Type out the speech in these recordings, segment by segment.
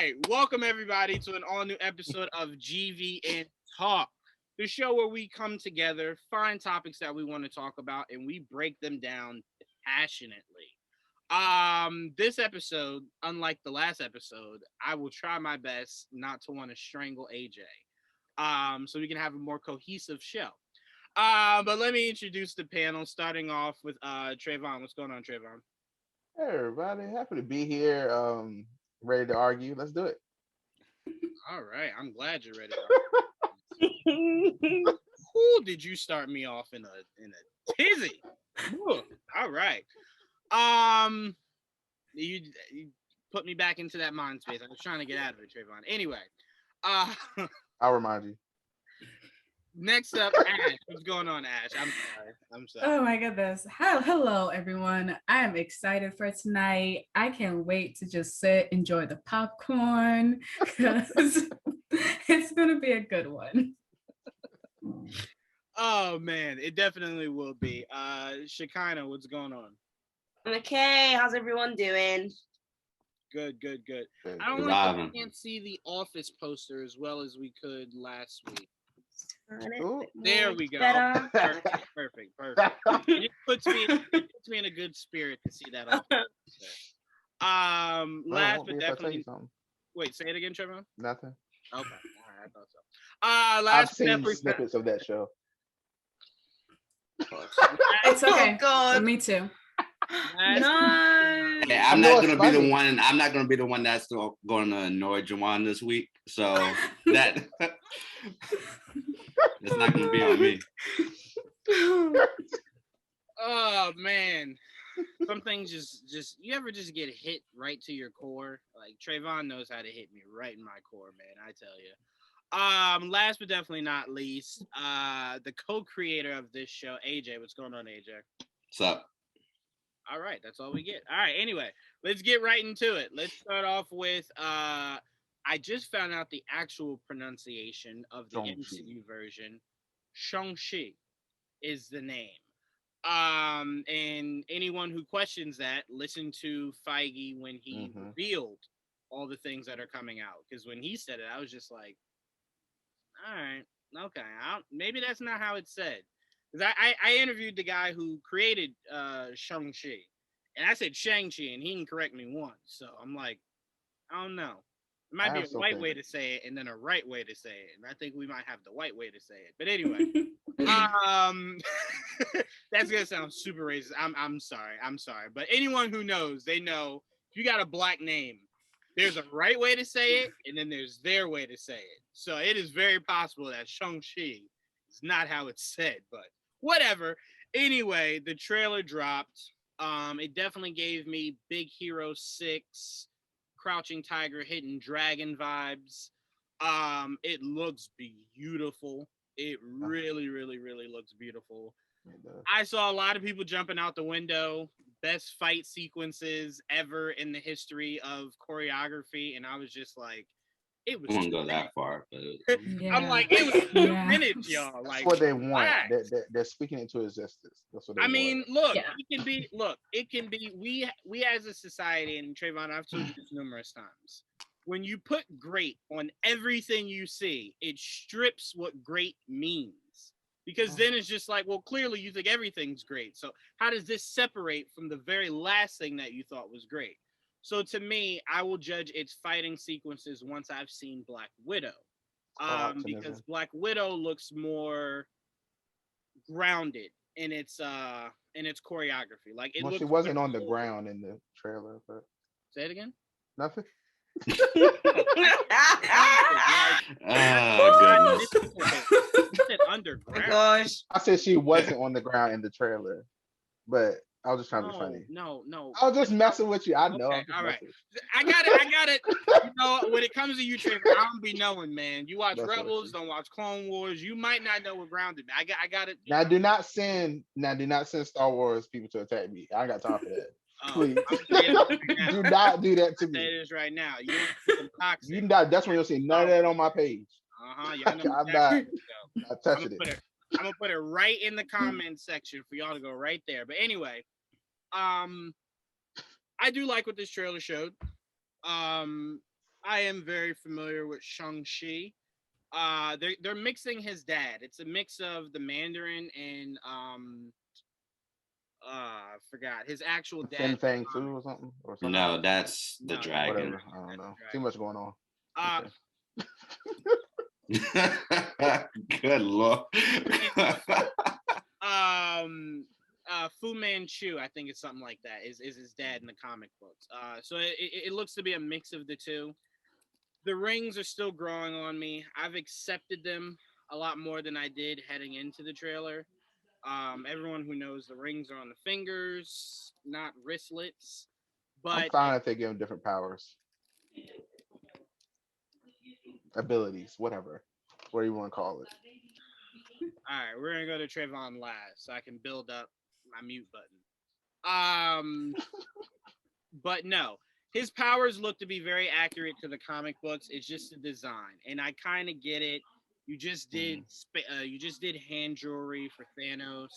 right, welcome everybody to an all-new episode of GVN Talk, the show where we come together, find topics that we want to talk about, and we break them down passionately. This episode, unlike the last episode, I will try my best not to want to strangle AJ, so we can have a more cohesive show. But let me introduce the panel, starting off with Treyvon. What's going on, Treyvon? Hey everybody, happy to be here. Ready to argue. Let's do it. All right, I'm glad you're ready. Who did you start me off in a tizzy? Ooh, all right. You put me back into that mind space. I was trying to get out of it, Treyvon. Anyway, I'll remind you. Next up, Ash. What's going on, Ash? I'm sorry. Oh my goodness. Hello, everyone. I am excited for tonight. I can't wait to just sit, enjoy the popcorn, because it's going to be a good one. Oh, man. It definitely will be. Shekinah, what's going on? Okay, how's everyone doing? Good. I don't know if we can't see the Office poster as well as we could last week. There we go. Perfect. It puts me in a good spirit to see that. Last but definitely. Wait, say it again, Trevor. Nothing. Okay, all right, I thought so. I've seen snippets of that show. It's okay. Oh, God. Me too. No. Yeah, I'm not gonna be the one. I'm not gonna be the one that's going to annoy Juwaan this week. So that's not gonna be on me. Oh man, some things just you ever just get hit right to your core. Like Treyvon knows how to hit me right in my core, man. I tell you. Last but definitely not least, the co-creator of this show, AJ. What's going on, AJ? What's up? All right, that's all we get. All right, anyway, let's get right into it. Let's start off with, I just found out the actual pronunciation of the MCU version. Shang Chi is the name. And anyone who questions that, listen to Feige when he revealed all the things that are coming out. Because when he said it, I was just like, all right, okay, maybe that's not how it's said. Because I interviewed the guy who created Shang Chi, and I said Shang Chi, and he didn't correct me once. So I'm like, I don't know. It might be a white way to say it, and then a right way to say it, and I think we might have the white way to say it. But anyway, that's gonna sound super racist. I'm sorry. But anyone who knows, they know if you got a black name, there's a right way to say it, and then there's their way to say it. So it is very possible that Shang-Chi is not how it's said, but whatever. Anyway, the trailer dropped. It definitely gave me Big Hero 6, Crouching Tiger, Hidden Dragon vibes. It looks beautiful. It really looks beautiful. I saw a lot of people jumping out the window. Best fight sequences ever in the history of choreography, and I was just like, it was. I won't go that far, but I'm like, it was 2 minutes, y'all. Like, that's what they want. They're speaking into existence. That's what they want. Look, it can be. We as a society, and Treyvon, I've told you this numerous times. When you put great on everything you see, it strips what great means. Because then it's just like, well, clearly you think everything's great. So how does this separate from the very last thing that you thought was great? So to me, I will judge its fighting sequences once I've seen Black Widow. Because Black Widow looks more grounded in its choreography. Like she wasn't on the ground in the trailer, but say it again. Nothing. Oh goodness. Underground. Oh gosh. I said she wasn't on the ground in the trailer, but I was just trying to be funny. No. I was just messing with you. I know. Okay, all right. I got it. You know, when it comes to you, Trevor, I don't be knowing, man. You watch Rebels, don't watch Clone Wars. You might not know what grounded me. I got it. Now do not send Star Wars people to attack me. I ain't got time for that. Please. Do not do that to me. Say this right now. You not, that's when you'll see none of that on my page. I'm not touching it. I'm gonna put it right in the comment section for y'all to go right there. But anyway, I do like what this trailer showed. I am very familiar with Shang Chi. They're mixing his dad. It's a mix of the Mandarin and I forgot his actual Fin dad. Fang Fu or something No, that's the No, dragon. whatever. I don't that's know. right. Too much going on. Uh, Good lord. Fu Manchu, I think it's something like that. Is his dad in the comic books? So it looks to be a mix of the two. The rings are still growing on me. I've accepted them a lot more than I did heading into the trailer. Everyone who knows the rings are on the fingers, not wristlets. I'm But fine if they give him different powers, abilities, whatever you want to call it. all right, we're gonna go to Treyvon last, so I can build up my mute button. But no, his powers look to be very accurate to the comic books. It's just the design, and I kind of get it. You just did hand jewelry for Thanos.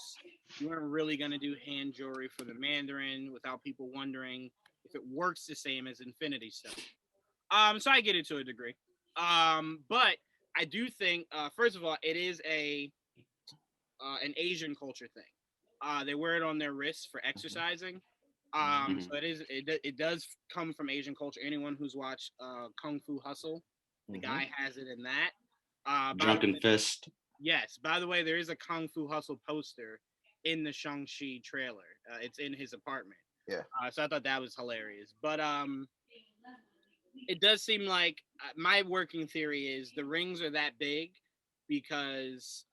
You weren't really gonna do hand jewelry for the Mandarin without people wondering if it works the same as Infinity Stone. So I get it to a degree. But I do think, first of all, it is an Asian culture thing. They wear it on their wrists for exercising. So it does come from Asian culture. Anyone who's watched Kung Fu Hustle, the guy has it in that. Drunken Fist. Yes. By the way, there is a Kung Fu Hustle poster in the Shang-Chi trailer. It's in his apartment. Yeah. So I thought that was hilarious. But it does seem like my working theory is the rings are that big because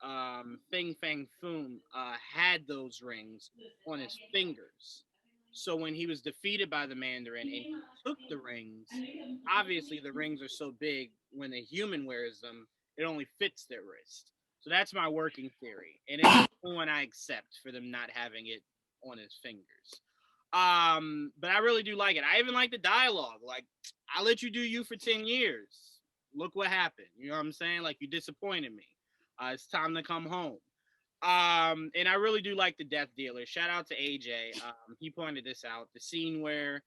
Fing Fang Foom had those rings on his fingers. So when he was defeated by the Mandarin and he took the rings, obviously the rings are so big when a human wears them, it only fits their wrist. So that's my working theory, and it's the one I accept for them not having it on his fingers. But I really do like it. I even like the dialogue. Like, I let you do you for 10 years. Look what happened. You know what I'm saying? Like, you disappointed me. It's time to come home. And I really do like the Death Dealer. Shout out to AJ. He pointed this out. The scene where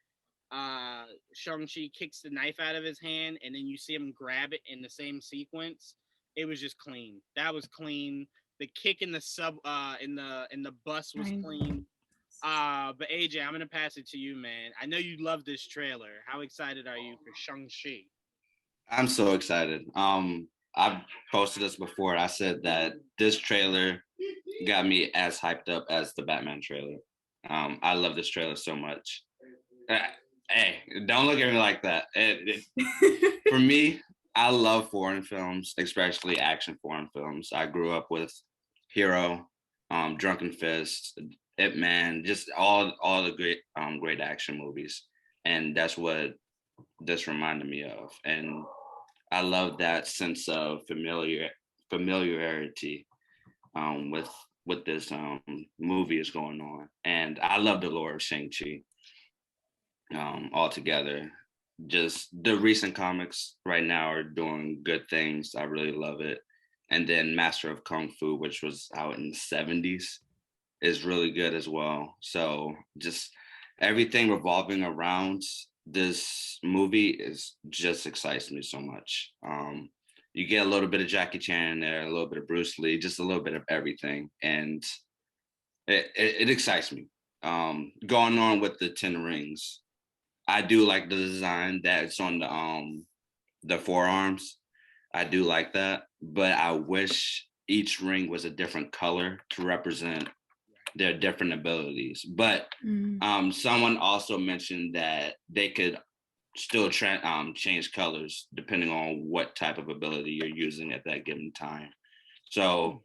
Shang-Chi kicks the knife out of his hand and then you see him grab it in the same sequence. It was just clean. That was clean. The kick in the in the bus was clean. But AJ, I'm gonna pass it to you, man. I know you love this trailer. How excited are you for Shang-Chi? I'm so excited. I've posted this before. I said that this trailer got me as hyped up as the Batman trailer. I love this trailer so much. Hey, don't look at me like that. For me, I love foreign films, especially action foreign films. I grew up with Hero, Drunken Fist, Ip Man, just all the great action movies, and that's what this reminded me of. And I love that sense of familiarity with this movie is going on, and I love the lore of Shang-Chi altogether. Just the recent comics right now are doing good things. I really love it. And then Master of Kung Fu, which was out in the 70s, is really good as well. So just everything revolving around this movie is just excites me so much. You get a little bit of Jackie Chan in there, a little bit of Bruce Lee, just a little bit of everything. And it excites me. Going on with the 10 rings, I do like the design that's on the forearms. I do like that, but I wish each ring was a different color to represent their different abilities. But someone also mentioned that they could still change colors depending on what type of ability you're using at that given time. So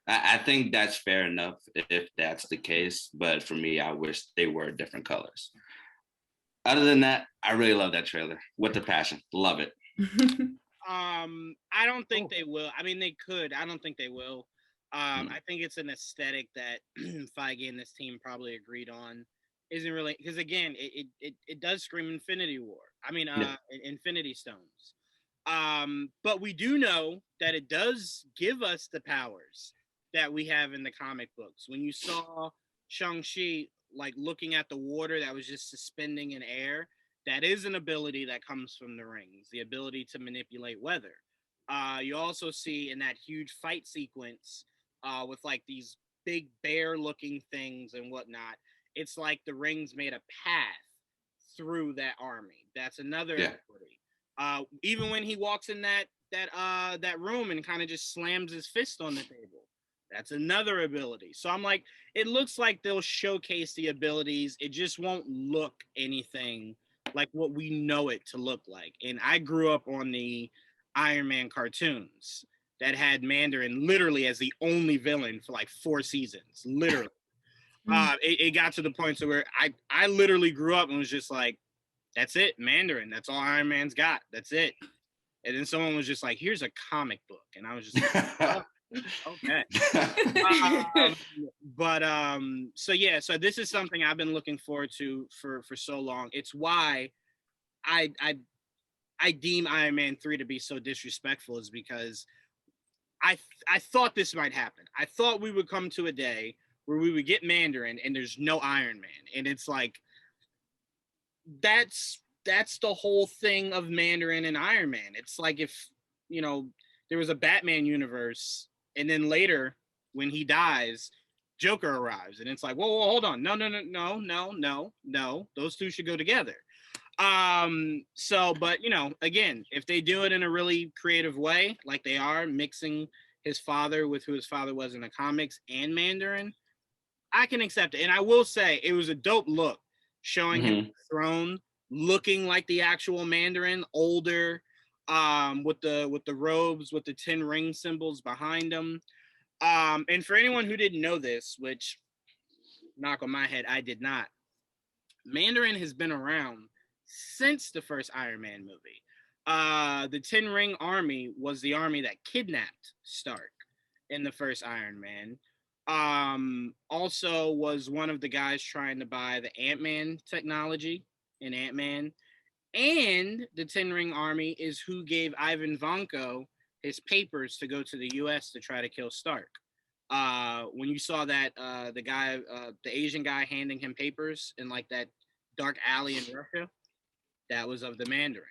I think that's fair enough if that's the case. But for me, I wish they were different colors. Other than that, I really love that trailer with the passion. Love it. I don't think they will. I mean, they could. I don't think they will. I think it's an aesthetic that Feige and this team probably agreed on. Isn't really because again, it does scream Infinity War. I mean, Infinity Stones. But we do know that it does give us the powers that we have in the comic books. When you saw Shang-Chi like looking at the water that was just suspending in air, that is an ability that comes from the rings, the ability to manipulate weather. You also see in that huge fight sequence with like these big bear looking things and whatnot, it's like the rings made a path through that army. That's another ability. Even when he walks in that room and kind of just slams his fist on the table, that's another ability. So I'm like, it looks like they'll showcase the abilities. It just won't look anything like what we know it to look like. And I grew up on the Iron Man cartoons that had Mandarin literally as the only villain for like 4 seasons, literally. It got to the point to where I literally grew up and was just like, that's it, Mandarin. That's all Iron Man's got. That's it. And then someone was just like, here's a comic book. And I was just like, oh, okay. So this is something I've been looking forward to for so long. It's why I deem Iron Man 3 to be so disrespectful, is because I thought this might happen. I thought we would come to a day where we would get Mandarin and there's no Iron Man. And it's like, that's the whole thing of Mandarin and Iron Man. It's like if, there was a Batman universe and then later when he dies, Joker arrives and it's like, whoa, hold on. No. Those two should go together. But again, if they do it in a really creative way, like they are mixing his father with who his father was in the comics and Mandarin, I can accept it. And I will say it was a dope look showing him the throne looking like the actual Mandarin, older, with the robes, with the 10 ring symbols behind him. And for anyone who didn't know this, which knock on my head, I did not, Mandarin has been around since the first Iron Man movie. The 10 Ring Army was the army that kidnapped Stark in the first Iron Man. Also was one of the guys trying to buy the Ant-Man technology in Ant-Man. And the 10 Ring Army is who gave Ivan Vanko his papers to go to the US to try to kill Stark. When you saw that, the Asian guy handing him papers in like that dark alley in Russia, that was of the Mandarin.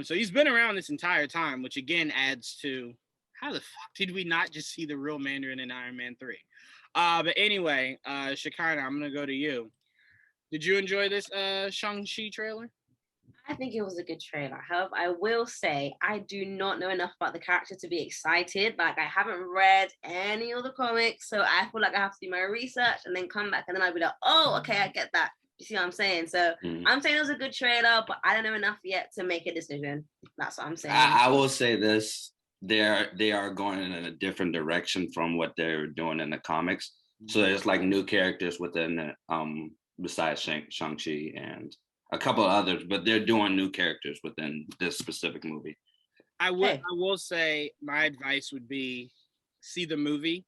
So he's been around this entire time, which again adds to how the fuck did we not just see the real Mandarin in Iron Man 3? But anyway, Shekinah, I'm gonna go to you. Did you enjoy this Shang Chi trailer? I think it was a good trailer. However, I will say I do not know enough about the character to be excited. Like, I haven't read any of the comics, so I feel like I have to do my research and then come back and then I'll be like, oh, okay, I get that. You see what I'm saying? So I'm saying it was a good trailer, but I don't know enough yet to make a decision. That's what I'm saying. I will say this. They are going in a different direction from what they're doing in the comics. So there's like new characters within besides Shang-Chi and a couple of others, but they're doing new characters within this specific movie. I will say my advice would be see the movie,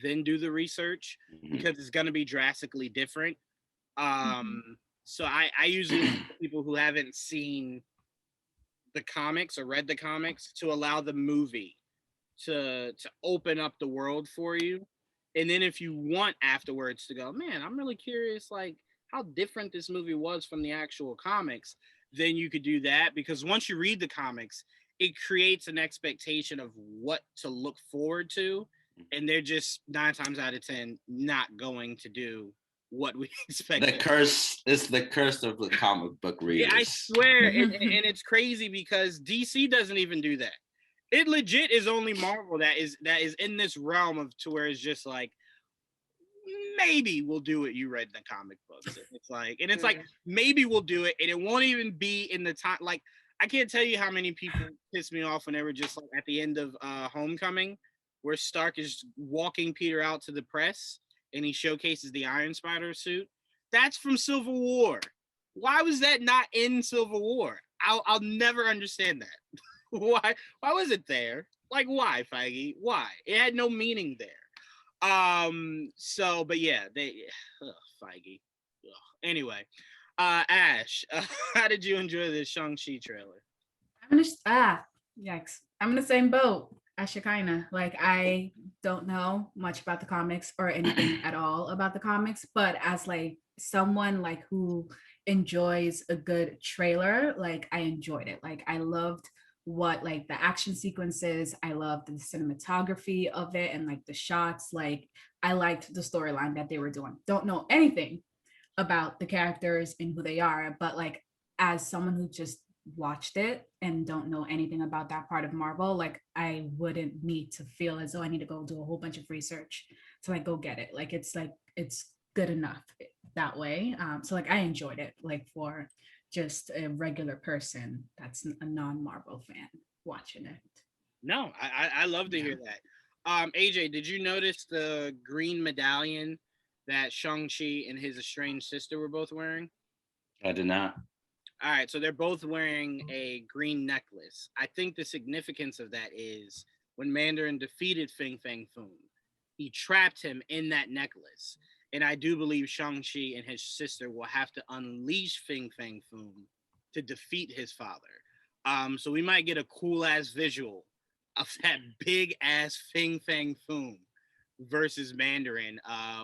then do the research, because it's going to be drastically different. So I usually people who haven't seen the comics or read the comics to allow the movie to open up the world for you. And then if you want afterwards to go, man, I'm really curious, like how different this movie was from the actual comics, then you could do that. Because once you read the comics, it creates an expectation of what to look forward to. And they're just 9 times out of 10 not going to do what we expect. It's the curse of the comic book readers. Yeah, I swear. And it's crazy because DC doesn't even do that. It legit is only Marvel that is in this realm of to where it's just like, maybe we'll do it. You read the comic books. It's like maybe we'll do it, and it won't even be in the time. Like, I can't tell you how many people pissed me off when they were just like at the end of Homecoming, where Stark is walking Peter out to the press and he showcases the Iron Spider suit. That's from Civil War. Why was that not in Civil War? I'll never understand that. Why was it there? Like, why, Feige? Why? It had no meaning there. But yeah, Feige. Ugh. Anyway, Ash, how did you enjoy this Shang-Chi trailer? Yikes. I'm in the same boat. Shekinah. Like, I don't know much about the comics or anything at all about the comics, but as like someone like who enjoys a good trailer, like I enjoyed it. Like I loved what like the action sequences, I loved the cinematography of it and like the shots. Like I liked the storyline that they were doing. Don't know anything about the characters and who they are, but like as someone who just watched it and don't know anything about that part of Marvel, like I wouldn't need to feel as though I need to go do a whole bunch of research to like go get it. Like it's good enough that way. So like I enjoyed it, like for just a regular person that's a non-Marvel fan watching it. No, I love to hear that. AJ, did you notice the green medallion that Shang Chi and his estranged sister were both wearing? I did not. All right, so they're both wearing a green necklace. I think the significance of that is when Mandarin defeated Fing Fang Foom, he trapped him in that necklace. And I do believe Shang-Chi and his sister will have to unleash Fing Fang Foom to defeat his father. So we might get a cool ass visual of that big ass Fing Fang Foom versus Mandarin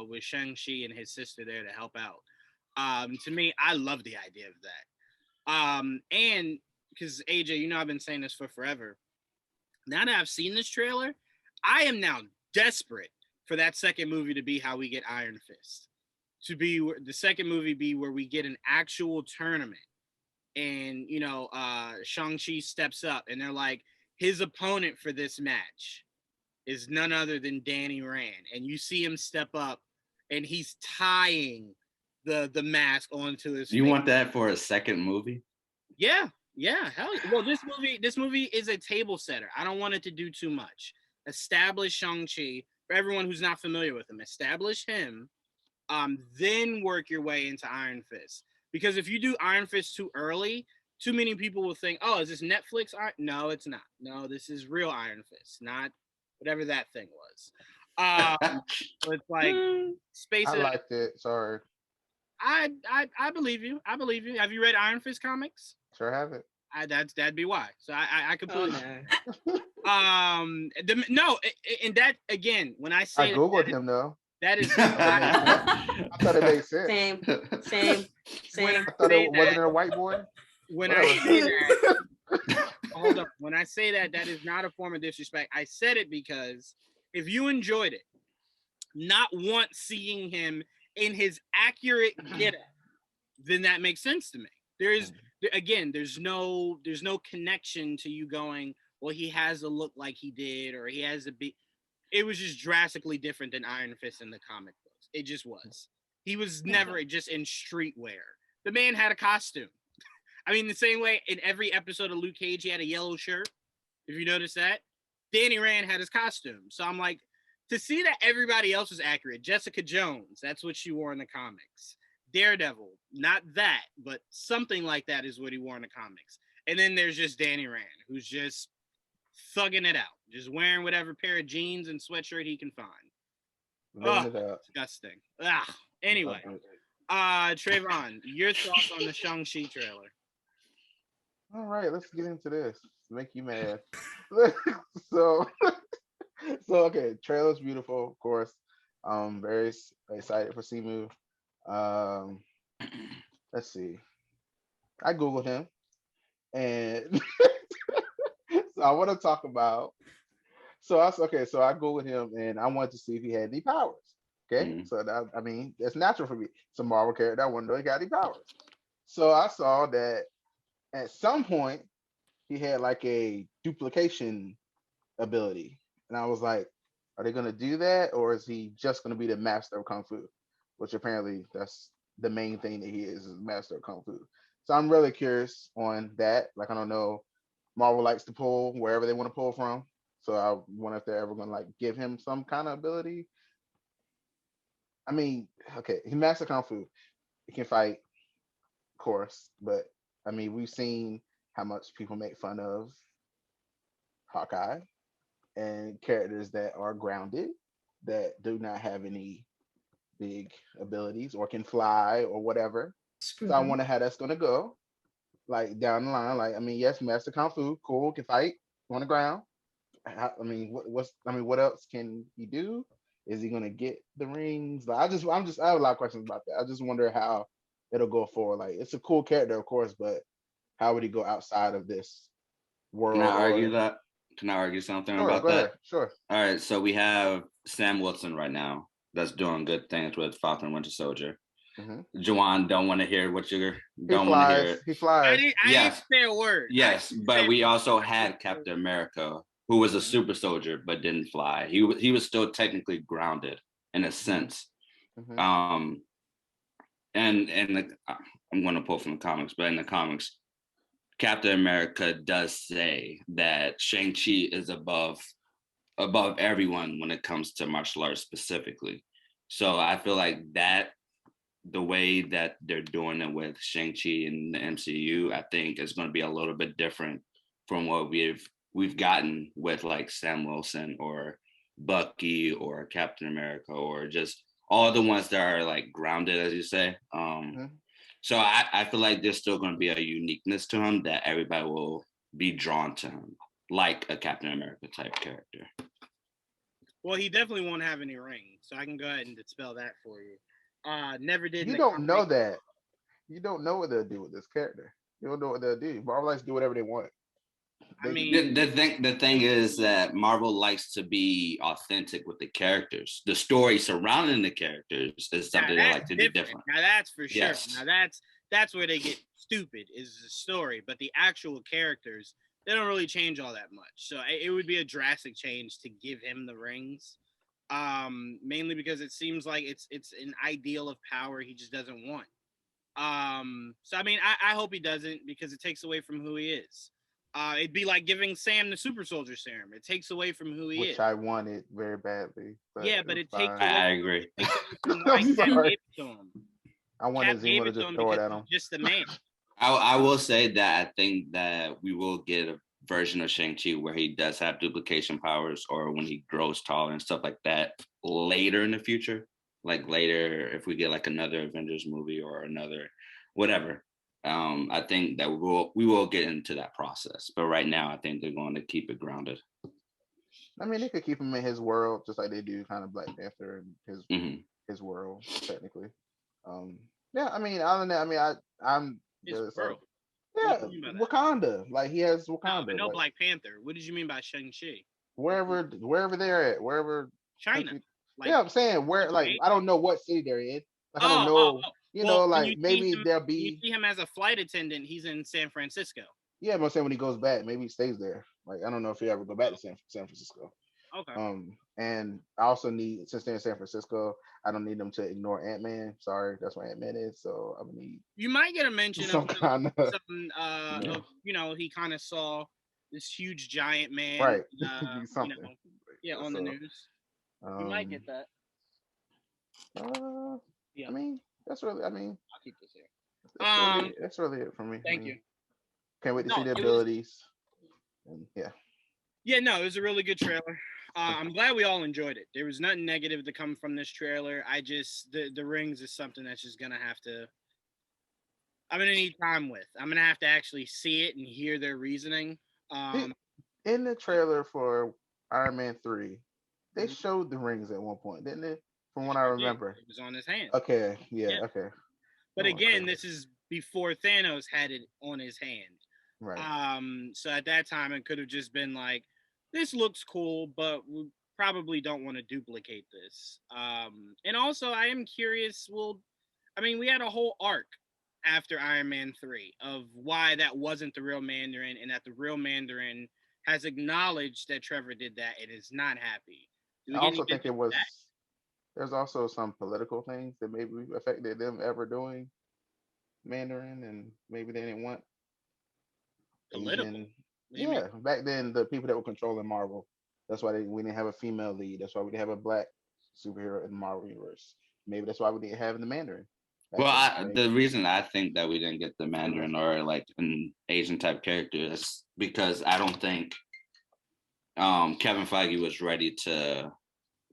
with Shang-Chi and his sister there to help out. To me, I love the idea of that. And because AJ, you know, I've been saying this for forever. Now that I've seen this trailer, I am now desperate for that second movie to be how we get Iron Fist. To be the second movie be where we get an actual tournament, and you know, Shang-Chi steps up, and they're like, his opponent for this match is none other than Danny Rand, and you see him step up, and he's tying the mask onto his. You want that for a second movie? Yeah, hell. Well, this movie is a table setter. I don't want it to do too much. Establish Shang-Chi for everyone who's not familiar with him. Establish him, then work your way into Iron Fist. Because if you do Iron Fist too early, too many people will think, "Oh, is this Netflix?" No, it's not. No, this is real Iron Fist, not whatever that thing was. So it's like space. I liked it. Sorry. I believe you. I believe you. Have you read Iron Fist comics? Sure have it. That'd be why. So I completely. Oh, no. No, and that again, when I say I googled him though. that is. I thought it made sense. Same. I thought it wasn't it a white boy. When I say that, hold on. When I say that, that is not a form of disrespect. I said it because if you enjoyed it, not once seeing him in his accurate getup, then that makes sense to me. There's no connection to you going, well, he has a look like he did, or he has a big. It was just drastically different than Iron Fist in the comic books. It just was. He was never just in streetwear. The man had a costume. I mean, the same way in every episode of Luke Cage, he had a yellow shirt. If you notice that, Danny Rand had his costume. So I'm like, to see that everybody else was accurate. Jessica Jones, that's what she wore in the comics. Daredevil, not that, but something like that is what he wore in the comics. And then there's just Danny Rand, who's just thugging it out, just wearing whatever pair of jeans and sweatshirt he can find. Disgusting. Anyway, Treyvon, your thoughts on the Shang-Chi trailer? All right, let's get into this. Make you mad. so okay, trailer's beautiful, of course. Very excited for Simu. Let's see. I googled him, and so I want to talk about. So I googled him, and I wanted to see if he had any powers. Okay, so that, I mean, that's natural for me. It's a Marvel character. I want to know if he got any powers. So I saw that at some point he had like a duplication ability, and I was like, are they going to do that, or is he just going to be the master of kung fu? Which apparently that's the main thing that he is master of kung fu. So I'm really curious on that. Like, I don't know, Marvel likes to pull wherever they want to pull from. So I wonder if they're ever going to like give him some kind of ability. I mean, okay, he master kung fu. He can fight, of course, but I mean, we've seen how much people make fun of Hawkeye and characters that are grounded, that do not have any big abilities or can fly or whatever. So I wonder how that's gonna go, like down the line. Like, I mean, yes, master kung fu, cool, can fight on the ground, what else can he do? Is he gonna get the rings? Like, I have a lot of questions about that. I just wonder how it'll go forward. Like, it's a cool character, of course, but how would he go outside of this Can I world? argue Or that? Can I argue something sure, about go ahead. that? Sure. All right, so we have Sam Wilson right now that's doing good things with Falcon and Winter Soldier. Juwaan don't want to hear what you don't want to hear it. He flies. I didn't say a word. Yes, but we also had Captain America, who was a super soldier but didn't fly. He was still technically grounded in a sense. And I'm going to pull from the comics, but in the comics, Captain America does say that Shang Chi is above everyone when it comes to martial arts specifically. So I feel like that the way that they're doing it with Shang-Chi and the MCU, I think is going to be a little bit different from what we've gotten with like Sam Wilson or Bucky or Captain America or just all the ones that are like grounded, as you say. So I feel like there's still going to be a uniqueness to him that everybody will be drawn to him, like a Captain America type character. Well, he definitely won't have any rings, so I can go ahead and dispel that for you. Never did. You don't know that. You don't know what they'll do with this character. You don't know what they'll do. Marvel likes to do whatever they want. I mean, the thing is that Marvel likes to be authentic with the characters. The story surrounding the characters is something they like to do different. Now that's for sure. Yes. Now that's where they get stupid is the story, but the actual characters, they don't really change all that much. So it would be a drastic change to give him the rings. Mainly because it seems like it's an ideal of power he just doesn't want. So I mean, I hope he doesn't, because it takes away from who he is. It'd be like giving Sam the super soldier serum. It takes away from who he is. Which I wanted very badly. But yeah, but it takes away. I agree. It takes away from why Cap gave it to him. I wanted Zemo to just throw it at him. Just the man. I will say that I think that we will get a version of Shang-Chi where he does have duplication powers, or when he grows taller and stuff like that later in the future. Like later, if we get like another Avengers movie or another whatever. I think that we will get into that process. But right now, I think they're going to keep it grounded. I mean, they could keep him in his world, just like they do kind of Black Panther and his world, technically. Yeah, I mean, other than that, I mean, I'm his world. Yeah, Wakanda. Like he has Wakanda. No, like, Black Panther. What did you mean by Shang-Chi? Wherever they're at, wherever China. Like, yeah, I'm saying where. Like I don't know what city they're in. Like, I don't know. You know, like maybe there'll be. You see him as a flight attendant. He's in San Francisco. Yeah, but I'm saying when he goes back, maybe he stays there. Like I don't know if he ever go back to San Francisco. Okay. And I also need, since they're in San Francisco, I don't need them to ignore Ant-Man. Sorry, that's where Ant-Man is. So I need. You might get a mention of you know, he kind of saw this huge giant man, right? You know, on the news. You might get that. Yeah. I mean, that's really. I mean, I'll keep this here. That's really it for me. Thank you. Can't wait to see the abilities. And yeah. Yeah, no, it was a really good trailer. I'm glad we all enjoyed it. There was nothing negative to come from this trailer. I just the rings is something that's just gonna have to. I'm gonna need time with. I'm gonna have to actually see it and hear their reasoning. In the trailer for Iron Man 3, they showed the rings at one point, didn't they? From what I remember, it was on his hand. Okay, yeah. Okay. But again, this is before Thanos had it on his hand. Right. So at that time, it could have just been like, this looks cool, but we probably don't want to duplicate this. And also, I am curious. Well, I mean, we had a whole arc after Iron Man 3 of why that wasn't the real Mandarin, and that the real Mandarin has acknowledged that Trevor did that and is not happy. I also think it was. There's also some political things that maybe affected them ever doing Mandarin, and maybe they didn't want. Political. Yeah, back then the people that were controlling Marvel. That's why we didn't have a female lead. That's why we didn't have a black superhero in the Marvel universe. Maybe that's why we didn't have the Mandarin. Well, the reason I think that we didn't get the Mandarin or like an Asian type character is because I don't think Kevin Feige was ready to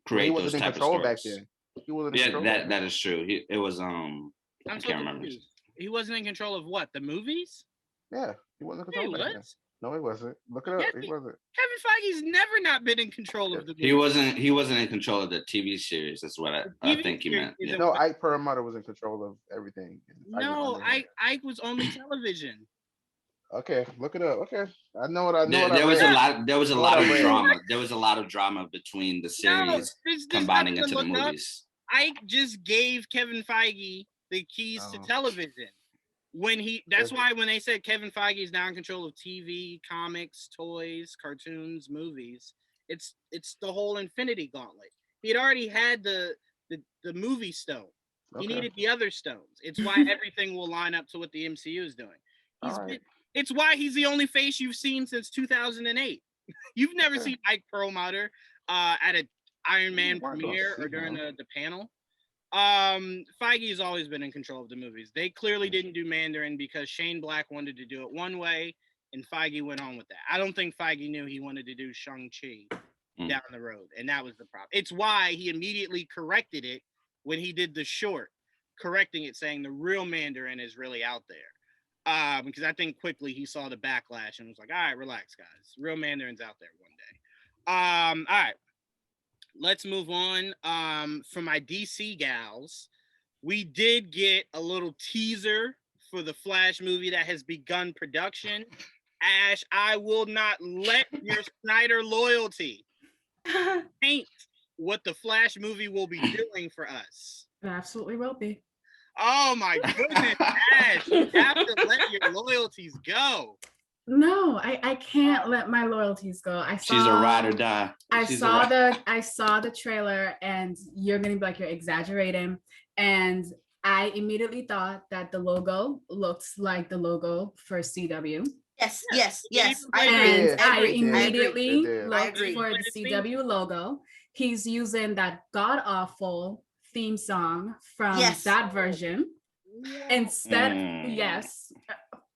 create those type of stories. Back then. He wasn't in control. That is true. It was I can't remember. He wasn't in control of what? The movies? Yeah, he wasn't in control back then. No, he wasn't. Look it up. Yes, He wasn't. Kevin Feige's never not been in control of the movie. He wasn't in control of the TV series. That's what I TV think you series meant. is Yeah. a- No, Ike Perlmutter was in control of everything. No, Ike was only television. Okay, look it up. Okay, I know what I know. There was a lot. There was a Know what lot I of read. drama. There was a lot of drama between the No, series there's combining nothing to into the look up. movies. Ike just gave Kevin Feige the keys to Oh. television. That's why when they said Kevin Feige is now in control of TV, comics, toys, cartoons, movies, it's the whole Infinity Gauntlet. He had already had the movie stone. He Okay. needed the other stones. It's why everything will line up to what the MCU is doing. It's why he's the only face you've seen since 2008. You've never seen Ike Perlmutter at an Iron Man premiere or during the panel. Feige's always been in control of the movies. They clearly didn't do Mandarin because Shane Black wanted to do it one way and Feige went on with that. I don't think Feige knew he wanted to do Shang-Chi down the road, and that was the problem. It's why he immediately corrected it when he did the short, correcting it, saying the real Mandarin is really out there. Because I think quickly he saw the backlash and was like, all right, relax, guys. Real Mandarin's out there one day. All right. Let's move on. For my DC gals, we did get a little teaser for the Flash movie that has begun production. Ash, I will not let your Snyder loyalty paint what the Flash movie will be doing for us. It absolutely will be. Oh my goodness, Ash, you have to let your loyalties go. No, I can't let my loyalties go. She's a ride or die. I saw the trailer, and you're gonna be like, you're exaggerating. And I immediately thought that the logo looks like the logo for CW. Yes. I immediately looked agree. for the CW logo. He's using that god awful theme song from that version. Instead, yes.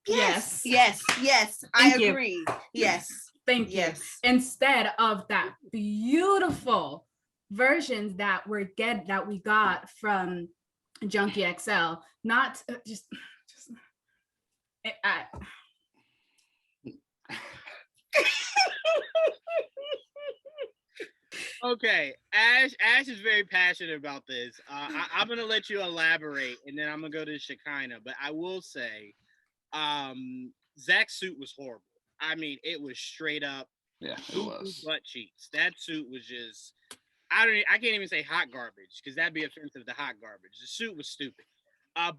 I agree. Yes. Thank you. Instead of that beautiful versions that we got from Junkie XL, not just Okay, Ash is very passionate about this. I'm gonna let you elaborate, and then I'm gonna go to Shekinah. But I will say, Zach's suit was horrible. I mean, it was straight up. Yeah, it was. Butt cheeks. That suit was just. I can't even say hot garbage because that'd be offensive to hot garbage. The suit was stupid.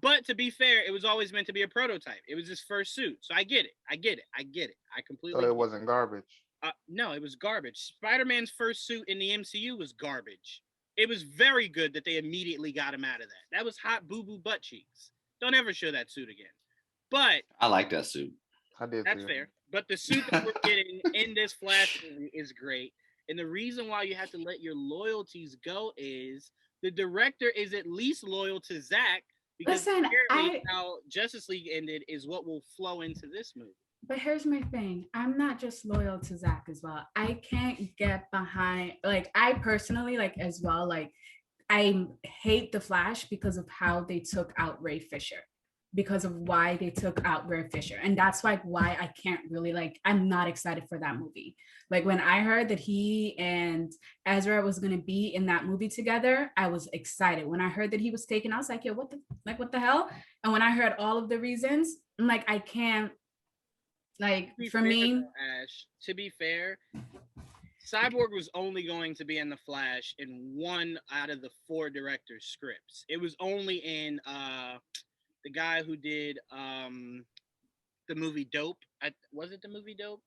But to be fair, it was always meant to be a prototype. It was his first suit, so I get it. I completely. So it wasn't garbage. No, it was garbage. Spider-Man's first suit in the MCU was garbage. It was very good that they immediately got him out of that. That was hot boo-boo butt cheeks. Don't ever show that suit again. But I like that suit. I did. That's fair. But the suit that we're getting in this Flash movie is great. And the reason why you have to let your loyalties go is the director is at least loyal to Zack because apparently how Justice League ended is what will flow into this movie. But here's my thing. I'm not just loyal to Zack as well. I can't get behind, like, I personally, like, as well, like, I hate The Flash because of how they took out Ray Fisher, because of why they took out Ray Fisher. And that's like why I can't really, like, I'm not excited for that movie. Like, when I heard that he and Ezra was going to be in that movie together, I was excited. When I heard that he was taken, I was like, yo, what the hell? And when I heard all of the reasons, I'm like, I can't. Like, for me, Ash, to be fair, Cyborg was only going to be in The Flash in one out of the 4 directors' scripts. It was only in the guy who did the movie Dope. Was it the movie Dope?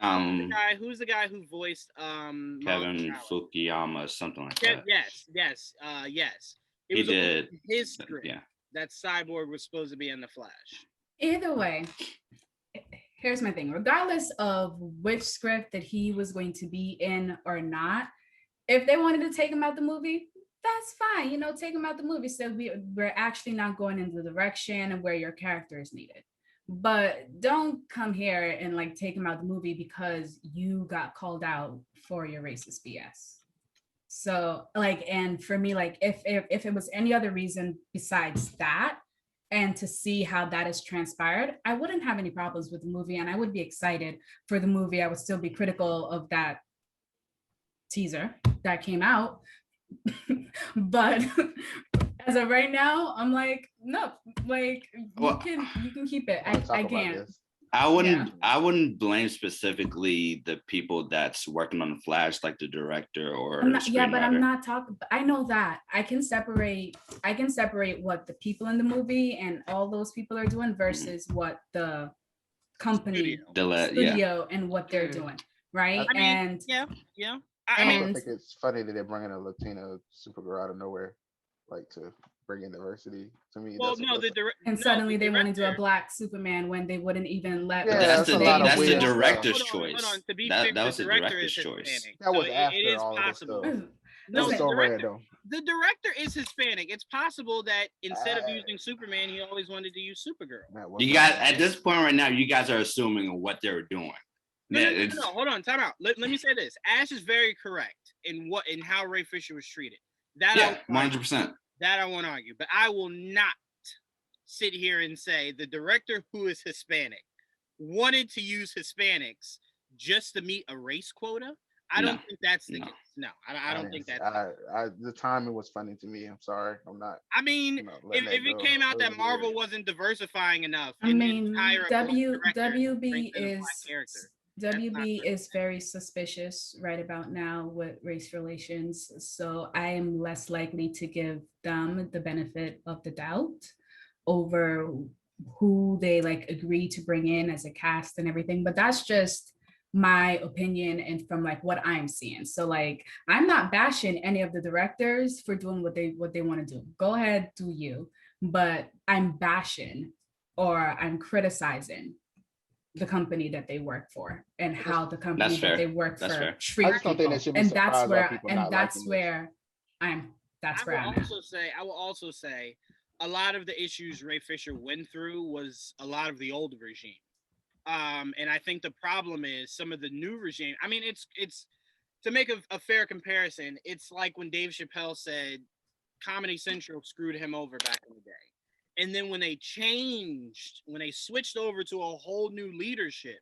Who's the guy who voiced Kevin Fukuyama, something like that. Yes. It was did his script that Cyborg was supposed to be in The Flash. Either way, here's my thing. Regardless of which script that he was going to be in or not, if they wanted to take him out the movie, that's fine. You know, take him out the movie. So we're actually not going in the direction of where your character is needed. But don't come here and, like, take him out the movie because you got called out for your racist BS. So, like, and for me, like, if it was any other reason besides that, and to see how that is transpired, I wouldn't have any problems with the movie, and I would be excited for the movie. I would still be critical of that teaser that came out. But as of right now, I'm like, no, like you can keep it. I can't. I wouldn't blame specifically the people that's working on the Flash, like the director or but I'm not talking. I know that I can separate what the people in the movie and all those people are doing versus what the company studio and what they're doing, right? I mean, yeah. I think it's funny that they're bringing a Latina Supergirl out of nowhere, like to bring in diversity. To me, well, suddenly they want to do a black Superman when they wouldn't even let. That's the director's choice. Hold on. To be fair, that was the director's choice. That was after it is all possible. Of this stuff. No, so random. The director is Hispanic. It's possible that instead of using Superman, he always wanted to use Supergirl. You guys, at this point right now, you guys are assuming what they're doing. No, hold on, time out. Let me say this. Ash is very correct in how Ray Fisher was treated. 100%. That I won't argue, but I will not sit here and say the director who is Hispanic wanted to use Hispanics just to meet a race quota. I don't think that's the case. No, I don't think that's the timing was funny to me. I'm sorry. I'm not. I mean, if it came out that Marvel wasn't diversifying enough, WB is very suspicious right about now with race relations. So I am less likely to give them the benefit of the doubt over who they like agree to bring in as a cast and everything. But that's just my opinion and from like what I'm seeing. So like I'm not bashing any of the directors for doing what they want to do. Go ahead, do you. But I'm bashing or I'm criticizing the company that they work for and how the company that they work for treat people. And that's where I'm I will also say a lot of the issues Ray Fisher went through was a lot of the old regime. And I think the problem is some of the new regime. I mean, it's to make a fair comparison, it's like when Dave Chappelle said Comedy Central screwed him over back in the day. And then when they switched over to a whole new leadership,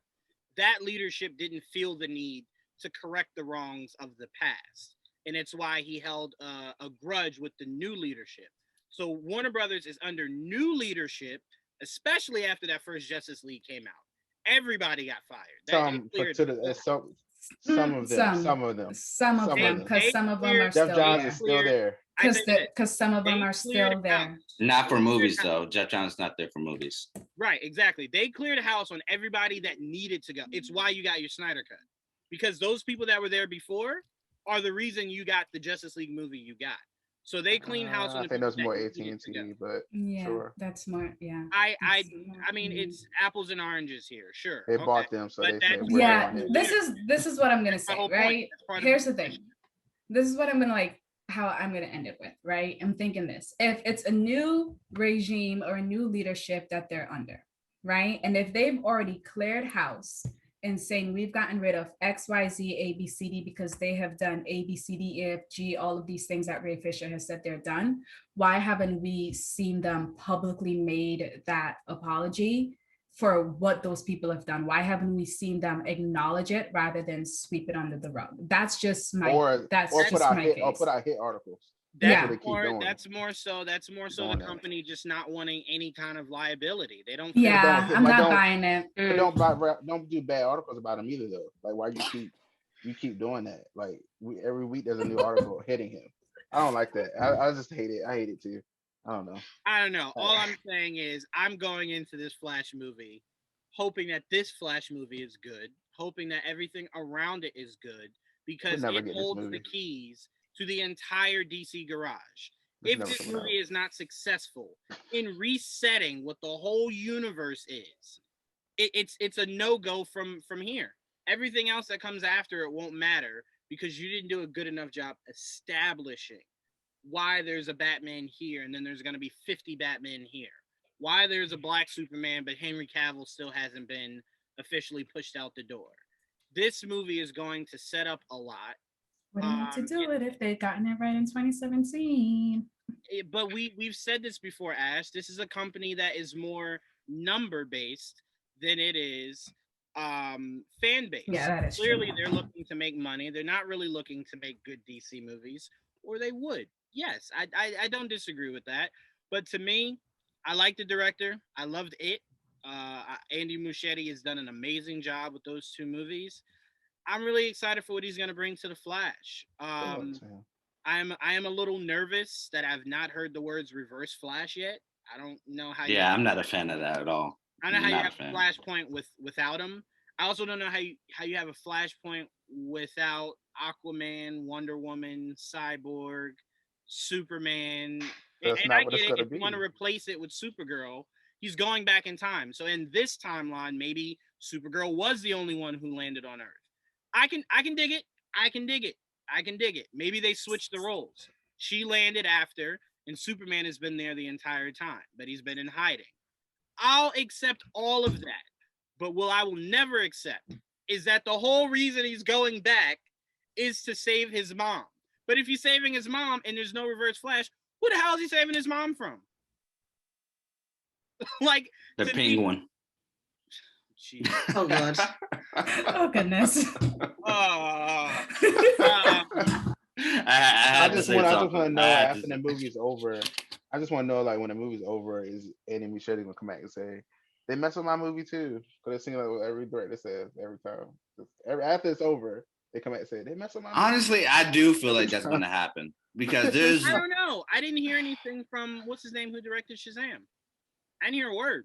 that leadership didn't feel the need to correct the wrongs of the past. And it's why he held a grudge with the new leadership. So Warner Brothers is under new leadership, especially after that first Justice League came out. Everybody got fired. Some of them, because some of them are Jeff Johns is still there. Because some of them are still there. Not for movies, though. Jeff Johns is not there for movies. Right, exactly. They cleared the house on everybody that needed to go. It's why you got your Snyder Cut. Because those people that were there before are the reason you got the Justice League movie you got. So they cleaned house on the I think that's more AT&T, but sure. That's more, yeah. I mean, it's apples and oranges here, sure. They bought them, so this is what I'm gonna say, right? Here's the thing. This is what I'm gonna how I'm going to end it with, right? I'm thinking this. If it's a new regime or a new leadership that they're under, right? And if they've already cleared house and saying we've gotten rid of X, Y, Z, A, B, C, D, because they have done A, B, C, D, E, F, G, all of these things that Ray Fisher has said they're done, why haven't we seen them publicly made that apology for what those people have done? Why haven't we seen them acknowledge it rather than sweep it under the rug? That's just my or put out hit articles. That's more so the company just not wanting any kind of liability. They don't. I'm not buying it. Don't do bad articles about them either, though. Like, why you keep doing that? Like, every week there's a new article hitting him. I don't like that. I just hate it. I hate it too. I don't know. All I'm saying is I'm going into this Flash movie hoping that this Flash movie is good, hoping that everything around it is good, because it holds the keys to the entire DC garage. If this movie is not successful in resetting what the whole universe is, it's a no-go from here. Everything else that comes after it won't matter because you didn't do a good enough job establishing why there's a Batman here and then there's going to be 50 Batmen here. Why there's a black Superman, but Henry Cavill still hasn't been officially pushed out the door. This movie is going to set up a lot. What do you need to do it if they'd gotten it right in 2017? but we've said this before, Ash. This is a company that is more number based than it is fan based. Yeah, that is Clearly, true. they're looking to make money. They're not really looking to make good DC movies, or they would. Yes, I don't disagree with that. But to me, I like the director. I loved it. Andy Muschietti has done an amazing job with those two movies. I'm really excited for what he's going to bring to the Flash. I am a little nervous that I've not heard the words Reverse Flash yet. I don't know how. Yeah, I'm not a fan of that at all. I don't know how you have a Flashpoint without him. I also don't know how you have a Flashpoint without Aquaman, Wonder Woman, Cyborg, Superman. That's and not I what get it's it. gonna If you be. want to replace it with Supergirl, he's going back in time. So in this timeline, maybe Supergirl was the only one who landed on Earth. I can dig it. I can dig it. I can dig it. Maybe they switched the roles. She landed after, and Superman has been there the entire time, but he's been in hiding. I'll accept all of that. But what I will never accept is that the whole reason he's going back is to save his mom. But if he's saving his mom and there's no Reverse Flash, who the hell is he saving his mom from? Like the Penguin. Oh God. Oh goodness. I just want to know after the the movie's over. I just want to know, like, when the movie's over, is Andy Muschietti gonna come back and say they mess with my movie too? Because it seems like what every director says every time. After it's over, they come back and say they mess with my movie. Honestly, I do feel like that's going to happen because there's. I don't know. I didn't hear anything from what's his name who directed Shazam. I didn't hear a word.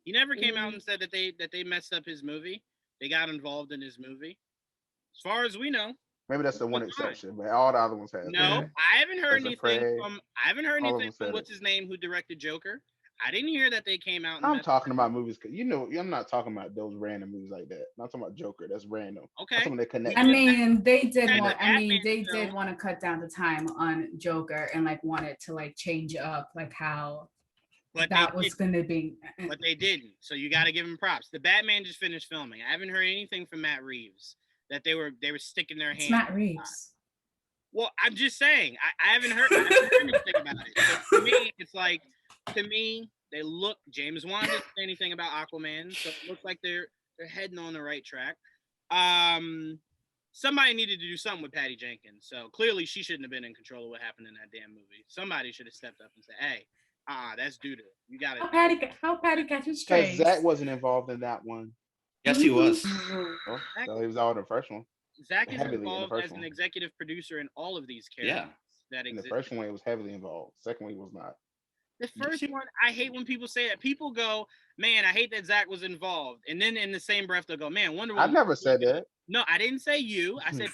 He never came out and said that they messed up his movie. They got involved in his movie. As far as we know. Maybe that's the one exception, but all the other ones have. No, I haven't heard anything from. I haven't heard All of anything them from said what's his name who directed Joker. I didn't hear that they came out. And I'm talking about movies, you know, I'm not talking about those random movies like that. I'm not talking about Joker. That's random. Okay. I'm talking about they connect. I mean, they did Yeah, want. the I mean, Batman they film. did want to cut down the time on Joker and like wanted to like change up like how But that they was didn't. going to be. But they didn't. So you got to give them props. The Batman just finished filming. I haven't heard anything from Matt Reeves that they were sticking their It's hand. Matt Reeves. Well, I'm just saying. I haven't heard anything about it. So to me, it's like they look. James Wan didn't say anything about Aquaman, so it looks like they're heading on the right track. Somebody needed to do something with Patty Jenkins. So clearly she shouldn't have been in control of what happened in that damn movie. Somebody should have stepped up and said, "Hey, that's doo-doo. You got it." How Patty catches Because strays. Zach wasn't involved in that one. Yes, he was. Well, so he was all in the first one. Zach is Heavily in the involved first as an one. executive producer in all of these characters that In the exist. first one, it was heavily involved. Second one, he was not. The first one, I hate when people say that. People go, "Man, I hate that Zach was involved," and then in the same breath they'll go, "Man, Wonder Woman." I never said that. No, I didn't say you. I said,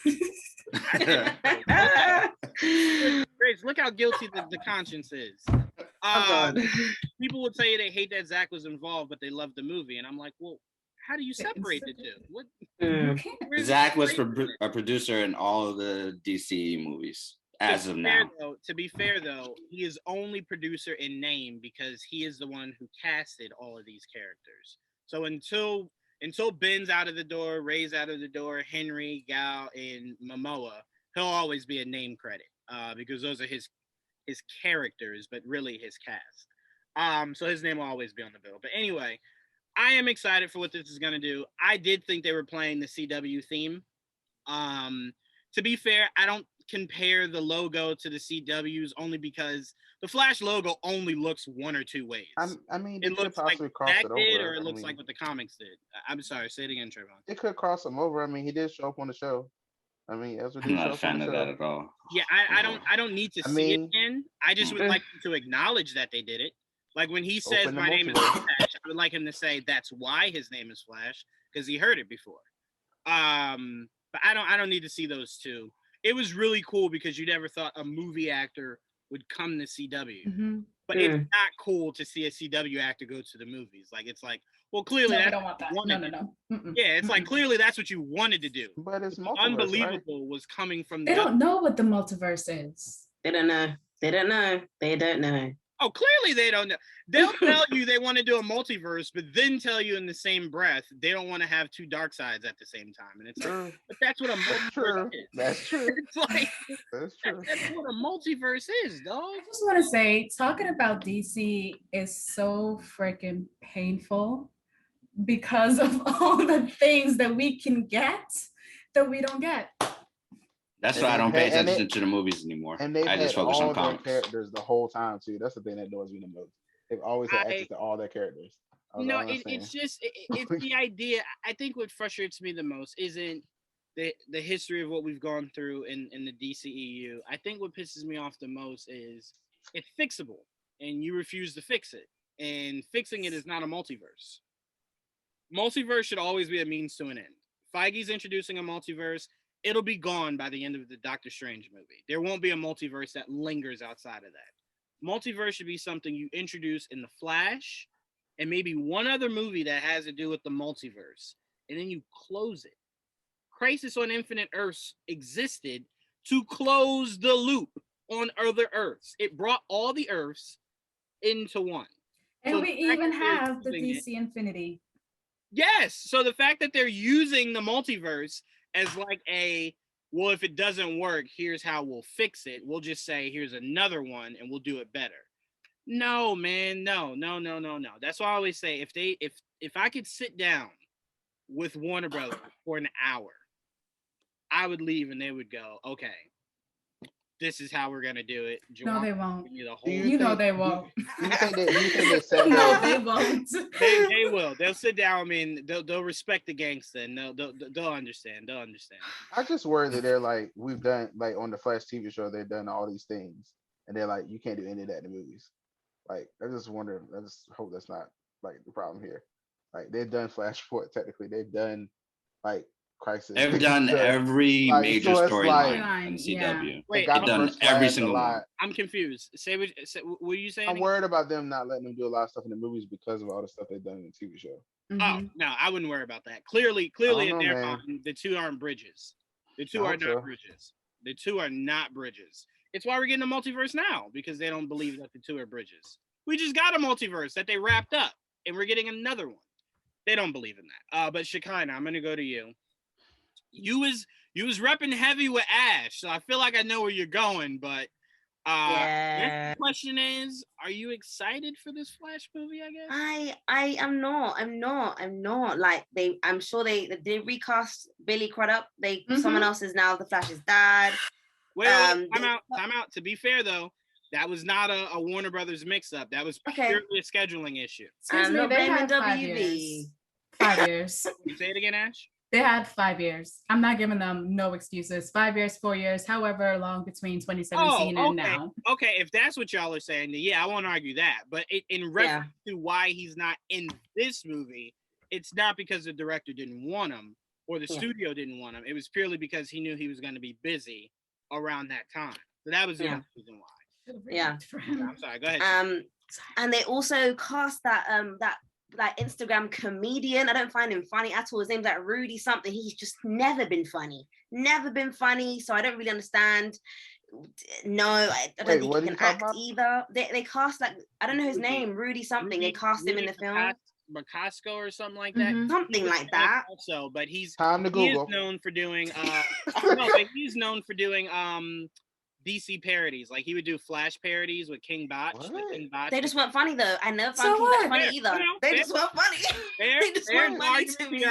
Grace, look how guilty the conscience is. People would say they hate that Zach was involved, but they love the movie, and I'm like, well, how do you separate the two? What? Zach was a producer in all of the DC movies as of now. To be fair, though, he is only producer in name because he is the one who casted all of these characters. So until Ben's out of the door, Ray's out of the door, Henry, Gal, and Momoa, he'll always be a name credit because those are his characters, but really his cast. So his name will always be on the bill. But anyway, I am excited for what this is going to do. I did think they were playing the CW theme. To be fair, I don't compare the logo to the CW's only because the Flash logo only looks one or two ways. I mean, it looks like that did, or it looks like what the comics did. I'm sorry, say it again, Treyvon. It could cross them over. I mean, he did show up on the show. I mean, I'm not a fan of that at all. Yeah, I don't need to see it again. I just would like to acknowledge that they did it. Like when he says my name is Flash, I would like him to say that's why his name is Flash because he heard it before. But I don't need to see those two. It was really cool because you never thought a movie actor would come to CW. Mm-hmm. But it's not cool to see a CW actor go to the movies. Like it's like, well, clearly I don't want that. No. Yeah, it's like clearly that's what you wanted to do. But it's unbelievable was coming from. They don't know what the multiverse is. They don't know. They don't know. Oh, clearly they don't know. They'll tell you they want to do a multiverse, but then tell you in the same breath they don't want to have two dark sides at the same time. And it's like, but that's what a multiverse is. That's true. It's like That's true. that's what a multiverse is, dog. I just want to say, talking about DC is so freaking painful because of all the things that we can get that we don't get. That's why I don't pay And attention to the movies anymore. And they've I just had focus all on their comics. characters the whole time too. That's the thing that annoys me the most. They've always had access to all their characters. No, it's just it's the idea. I think what frustrates me the most isn't the history of what we've gone through in the DCEU. I think what pisses me off the most is it's fixable, and you refuse to fix it. And fixing it is not a multiverse. Multiverse should always be a means to an end. Feige's introducing a multiverse. It'll be gone by the end of the Doctor Strange movie. There won't be a multiverse that lingers outside of that. Multiverse should be something you introduce in The Flash and maybe one other movie that has to do with the multiverse, and then you close it. Crisis on Infinite Earths existed to close the loop on other Earths. It brought all the Earths into one. And So we the fact even that they're have the using DC Infinity. Yes. So the fact that they're using the multiverse as like well, if it doesn't work, here's how we'll fix it. We'll just say, here's another one and we'll do it better. No, man. No. That's why I always say if I could sit down with Warner Brothers for an hour, I would leave and they would go, okay, this is how we're gonna do it. No, Juwaan, they won't. You know they won't. Do you think they said No, that? they won't. They will. They'll sit down. I mean, they'll respect the gangster and they'll understand. They'll understand. I just worry that they're like, we've done like on the Flash TV show, they've done all these things, and they're like, you can't do any of that in the movies. Like, I just wonder. I just hope that's not like the problem here. Like, they've done Flash Forward technically. They've done like Crisis. They've done every like, major so it's storyline like- in Yeah. CW. Wait, They've done First every Flash a single lot. one. I'm confused. Say what are you saying? I'm worried about them not letting them do a lot of stuff in the movies because of all the stuff they've done in the TV show. Oh Mhm. no, I wouldn't worry about that. Clearly know, in their man. mind, the two aren't bridges. The two I are hope not so. bridges. The two are not bridges. It's why we're getting a multiverse now, because they don't believe that the two are bridges. We just got a multiverse that they wrapped up, and we're getting another one. They don't believe in that. But Shekinah, I'm gonna go to you. You was repping heavy with Ash, so I feel like I know where you're going. But Yeah. the question is, are you excited for this Flash movie? I guess I am not. I'm not. Like I'm sure they did recast Billy Crudup. Someone else is now the Flash's dad. Wait, time out. To be fair though, that was not a Warner Brothers mix-up. That was purely a scheduling issue. Excuse I'm me, not they blaming had 5 WB. years. 5 years. You say it again, Ash? They had 5 years. I'm not giving them no excuses. 5 years, 4 years, however long between 2017 and now. Okay, if that's what y'all are saying, then yeah, I won't argue that. But in reference to why he's not in this movie, it's not because the director didn't want him or the studio didn't want him. It was purely because he knew he was going to be busy around that time. So that was the only reason why. Yeah. I'm sorry. Go ahead. And they also cast that like Instagram comedian. I don't find him funny at all. His name's like Rudy something. He's just never been funny. So I don't really understand. No, I don't think he can act either. They cast like, I don't know his name, Rudy something. They cast him in the film. Bacasco or something like that. Something like that. Also, but he's Time to Google. He is known for doing he's known for doing DC parodies. Like he would do Flash parodies with King Botch. They just weren't funny though. I never found King Botch funny either. They just weren't funny. They just weren't funny to me.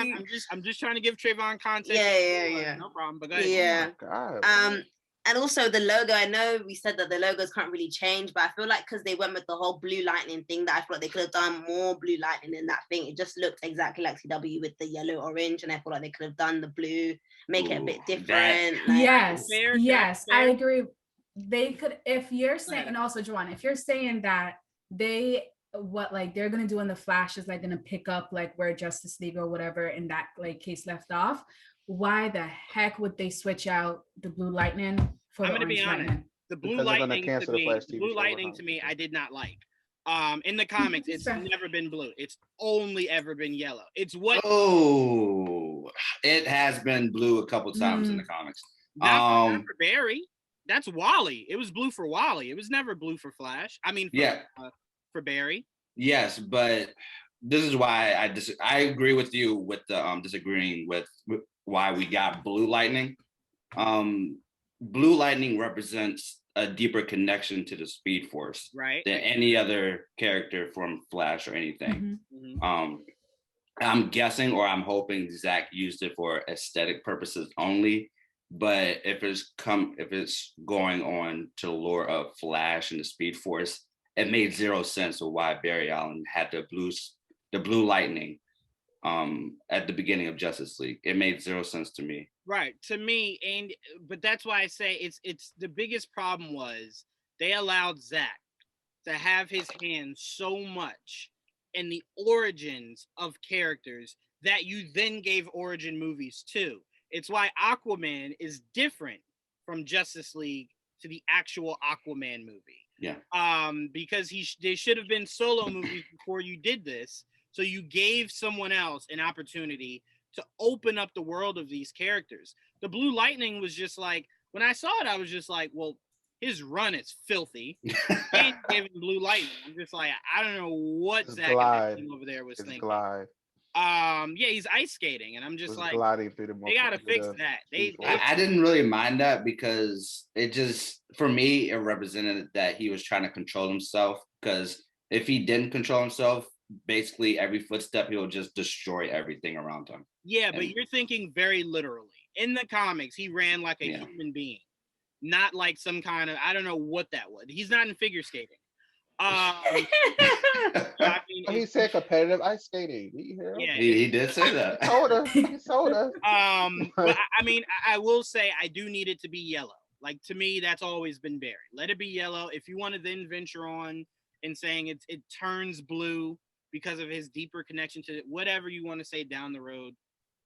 I'm just trying to give Treyvon context. Yeah. No problem. But go ahead. Yeah. Oh God. And also the logo, I know we said that the logos can't really change, but I feel like because they went with the whole blue lightning thing, that I feel like they could have done more blue lightning in that thing. It just looked exactly like CW with the yellow orange, and I feel like they could have done the blue, make it a bit different. Yes, I agree. They could, if you're saying, and also Juwaan, if you're saying that they're gonna do in the Flash is like gonna pick up like where Justice League or whatever in that like case left off, why the heck would they switch out the blue lightning for the orange lightning? The blue lightning to me, I did not like. In the comics, it's never been blue. It's only ever been yellow. It's what it has been blue a couple times in the comics. Not for Barry. That's Wally. It was blue for Wally. It was never blue for Flash. I mean, for Barry. Yes, but this is why I agree with you with the disagreeing with why we got Blue Lightning. Blue Lightning represents a deeper connection to the Speed Force, right, than any other character from Flash or anything. I'm guessing, or I'm hoping Zach used it for aesthetic purposes only. But if it's going on to the lore of Flash and the Speed Force, it made zero sense of why Barry Allen had the blue lightning at the beginning of Justice League. It made zero sense to me. Right, to me, but that's why I say it's the biggest problem was they allowed Zach to have his hands so much in the origins of characters that you then gave origin movies to. It's why Aquaman is different from Justice League to the actual Aquaman movie. Yeah. Because they should have been solo movies before you did this. So you gave someone else an opportunity to open up the world of these characters. The Blue Lightning was just like, when I saw it, I was just like, well, his run is filthy. And gave him Blue Lightning. I'm just like, I don't know what Zach over there was thinking. Glide. Yeah, he's ice skating, and I'm just like, gliding through they gotta fix that. I didn't really mind that because it just, for me, it represented that he was trying to control himself. Because if he didn't control himself, basically every footstep he will just destroy everything around him. Yeah, but you're thinking very literally. In the comics, he ran like a human being, not like some kind of, I don't know what that was. He's not in figure skating. I mean, he said competitive ice skating. Did you hear him? Yeah, he did say that. He told us. But I mean, I will say I do need it to be yellow. Like, to me, that's always been Barry. Let it be yellow. If you want to then venture on and saying it turns blue because of his deeper connection to it, whatever you want to say down the road,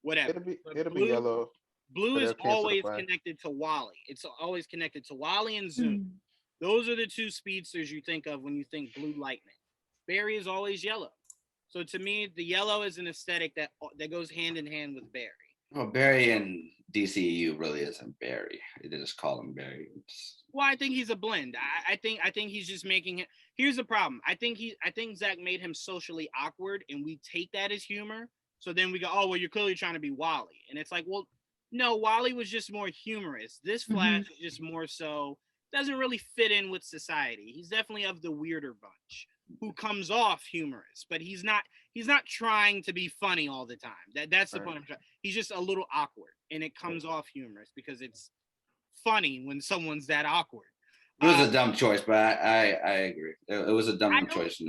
whatever. It'll be yellow. Blue is always connected to Wally. It's always connected to Wally and Zoom. Those are the two speedsters you think of when you think Blue Lightning. Barry is always yellow. So to me, the yellow is an aesthetic that goes hand in hand with Barry. Well, Barry and DCEU really isn't Barry. They just call him Barry. Well, I think he's a blend. I think he's just making it. Here's the problem. I think Zach made him socially awkward, and we take that as humor. So then we go, oh, well, you're clearly trying to be Wally. And it's like, well, no, Wally was just more humorous. This Flash is just more so, doesn't really fit in with society. He's definitely of the weirder bunch who comes off humorous, but he's not trying to be funny all the time. That's the point I'm trying. He's just a little awkward, and it comes off humorous because it's funny when someone's that awkward. It was a dumb choice, but I agree. It was a dumb choice.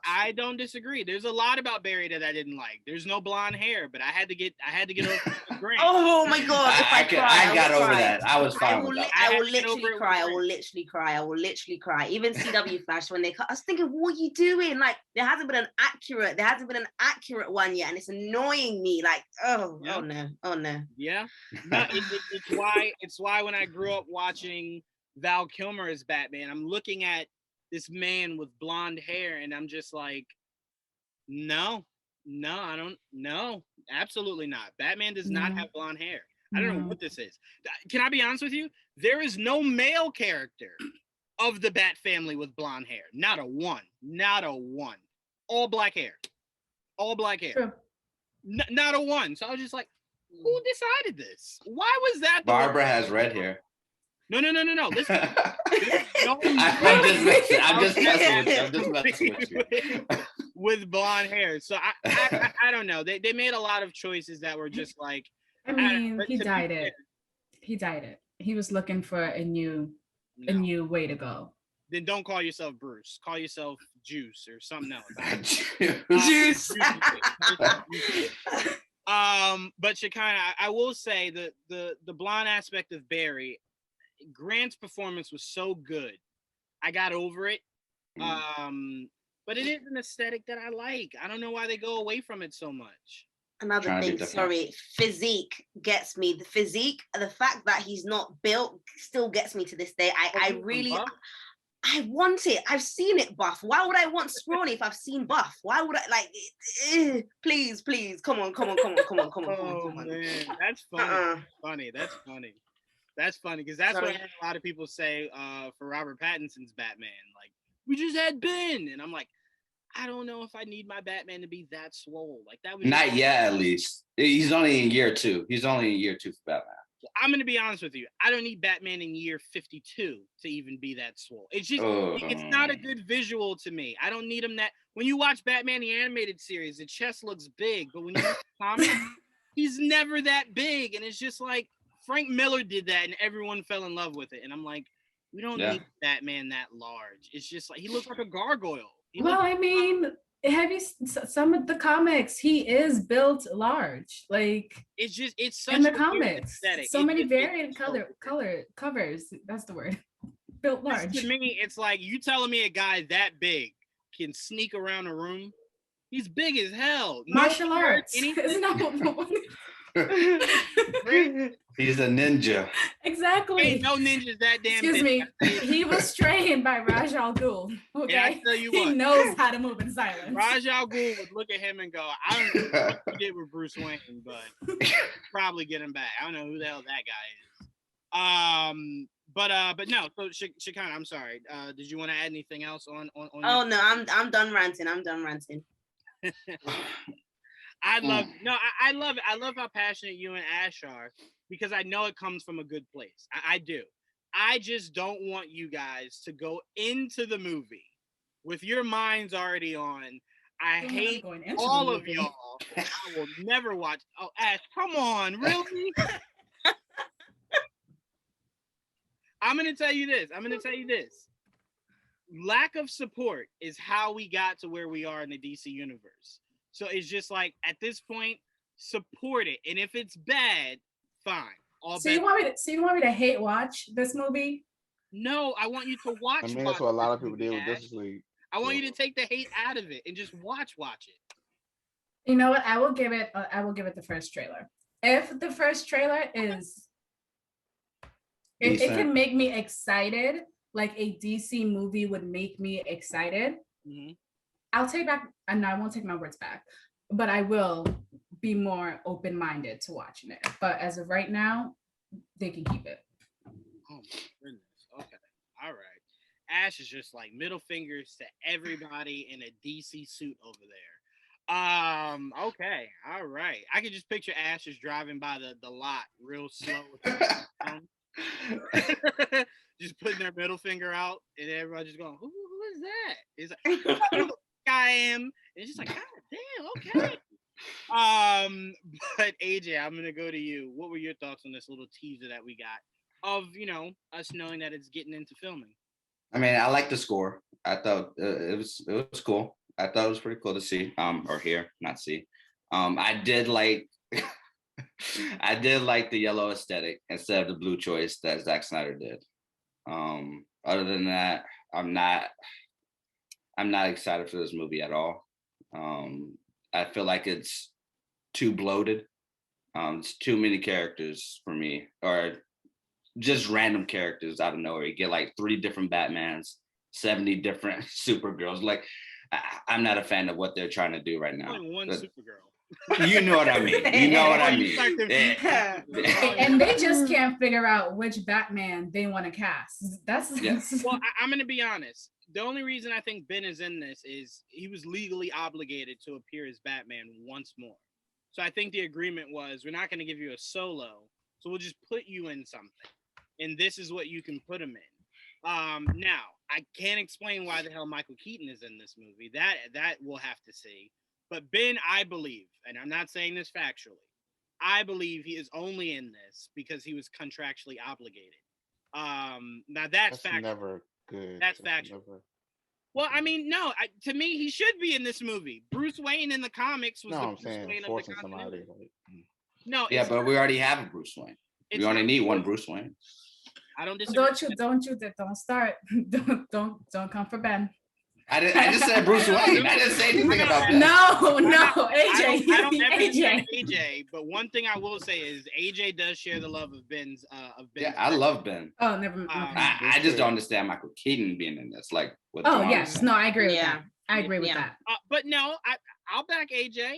I don't disagree. There's a lot about Barry that I didn't like. There's no blonde hair, but I had to get over the grain. Oh my god! I got over that. I was fine with that. I will literally cry. I will literally cry. Even CW Flash, when they cut, I was thinking, what are you doing? Like, there hasn't been an accurate one yet, and it's annoying me. Like, oh no. Yeah. No, it's why when I grew up watching Val Kilmer as Batman, I'm looking at this man with blonde hair, and I'm just like, no, I don't know. Absolutely not. Batman does not have blonde hair. I don't know what this is. Can I be honest with you? There is no male character of the Bat family with blonde hair. Not a one. All black hair. True. Not a one. So I was just like, who decided this? Why was that? Barbara has red hair. No. Listen. I'm just messing with you. With blonde hair. So I don't know. They made a lot of choices that were just like. I mean, he dyed it. He was looking for a new way to go. Then don't call yourself Bruce. Call yourself Juice or something else. Juice. But Shekinah, I will say the blonde aspect of Barry. Grant's performance was so good. I got over it. But it is an aesthetic that I like. I don't know why they go away from it so much. Another thing, sorry, physique gets me. The fact that he's not built still gets me to this day. I want it. I've seen it buff. Why would I want scrawny if I've seen buff? Why would I please, come on. Oh man, that's funny. That's funny. That's funny because that's what I Sorry. heard a lot of people say for Robert Pattinson's Batman. Like, we just had Ben, and I'm like, I don't know if I need my Batman to be that swole. Like that was Not yet, at least. He's only in year 2. He's only in year 2 for Batman. I'm gonna be honest with you. I don't need Batman in year 52 to even be that swole. It's just it's not a good visual to me. I don't need him that. When you watch Batman the animated series, the chest looks big, but when you watch the comic, he's never that big, and it's just like Frank Miller did that, and everyone fell in love with it. And I'm like, we don't need Batman that large. It's just like he looks like a gargoyle. Well, I mean, have you some of the comics? He is built large, like it's such in the a weird comics. aesthetic. So It many just- variant it's so color weird. covers. That's the word. Built large. To me, it's like you telling me a guy that big can sneak around a room. He's big as hell. Martial Nobody heard arts. anything. Isn't that what He's a ninja. exactly? Ain't no ninjas that damn Excuse big. me. He was trained by Raj Al Ghul. Okay, And I tell you he what, knows how to move in silence. Raj Al Ghul would look at him and go, I don't know what he did with Bruce Wayne, but probably get him back. I don't know who the hell that guy is. But no. So Shekinah, I'm sorry. Did you want to add anything else on? Oh no, I'm done ranting. I'm done ranting. I love I love it. I love how passionate you and Ash are because I know it comes from a good place. I do. I just don't want you guys to go into the movie with your minds already on. I hate all of y'all. I will never watch. Oh, Ash, come on, really? I'm gonna tell you this. Lack of support is how we got to where we are in the DC universe. So it's just like at this point, support it, and if it's bad, fine. So you want me to hate watch this movie? No, I want you to watch. I mean, that's what a lot of people did with Justice League. I want you to take the hate out of it and just watch it. You know what? I will give it the first trailer. If the first trailer is, it can make me excited, like a DC movie would make me excited. Mm-hmm. I'll take back, and I won't take my words back, but I will be more open-minded to watching it. But as of right now, they can keep it. Oh my goodness. Okay. All right. Ash is just like middle fingers to everybody in a DC suit over there. Okay. All right. I can just picture Ash just driving by the lot real slow. Just putting their middle finger out, and everybody just going, who is that? It's like, I am. And it's just like, God damn, okay. But AJ, I'm gonna go to you. What were your thoughts on this little teaser that we got of us knowing that it's getting into filming? I mean, I like the score. I thought it was cool. I thought it was pretty cool to see, or hear, not see. I did like the yellow aesthetic instead of the blue choice that Zack Snyder did. Other than that, I'm not excited for this movie at all. I feel like it's too bloated. It's too many characters for me, or just random characters out of nowhere. You get like 3 different Batmans, 70 different Supergirls. Like, I'm not a fan of what they're trying to do right now. Only one Supergirl. You know what I mean. You know what I mean. And they just can't figure out which Batman they want to cast. That's Well, I'm going to be honest. The only reason I think Ben is in this is he was legally obligated to appear as Batman once more. So I think the agreement was, we're not going to give you a solo, so we'll just put you in something. And this is what you can put him in. Now, I can't explain why the hell Michael Keaton is in this movie. That we'll have to see. But Ben, I believe, and I'm not saying this factually, I believe he is only in this because he was contractually obligated. Now that's factual. Never good. That's factual. Well, I mean, no. To me, he should be in this movie. Bruce Wayne in the comics was the Bruce Wayne of the continuity. No, yeah, but we already have a Bruce Wayne. We only need one Bruce Wayne. I don't disagree. Don't start. Don't come for Ben. I just said Bruce Wayne. I didn't say anything about that. No, I don't ever AJ. AJ, but one thing I will say is AJ does share the love of Ben's. Yeah, I love Ben. Oh, never mind. I just don't understand Michael Keaton being in this. Like, yes, no, I agree with that. I agree with that. But no, I'll back AJ.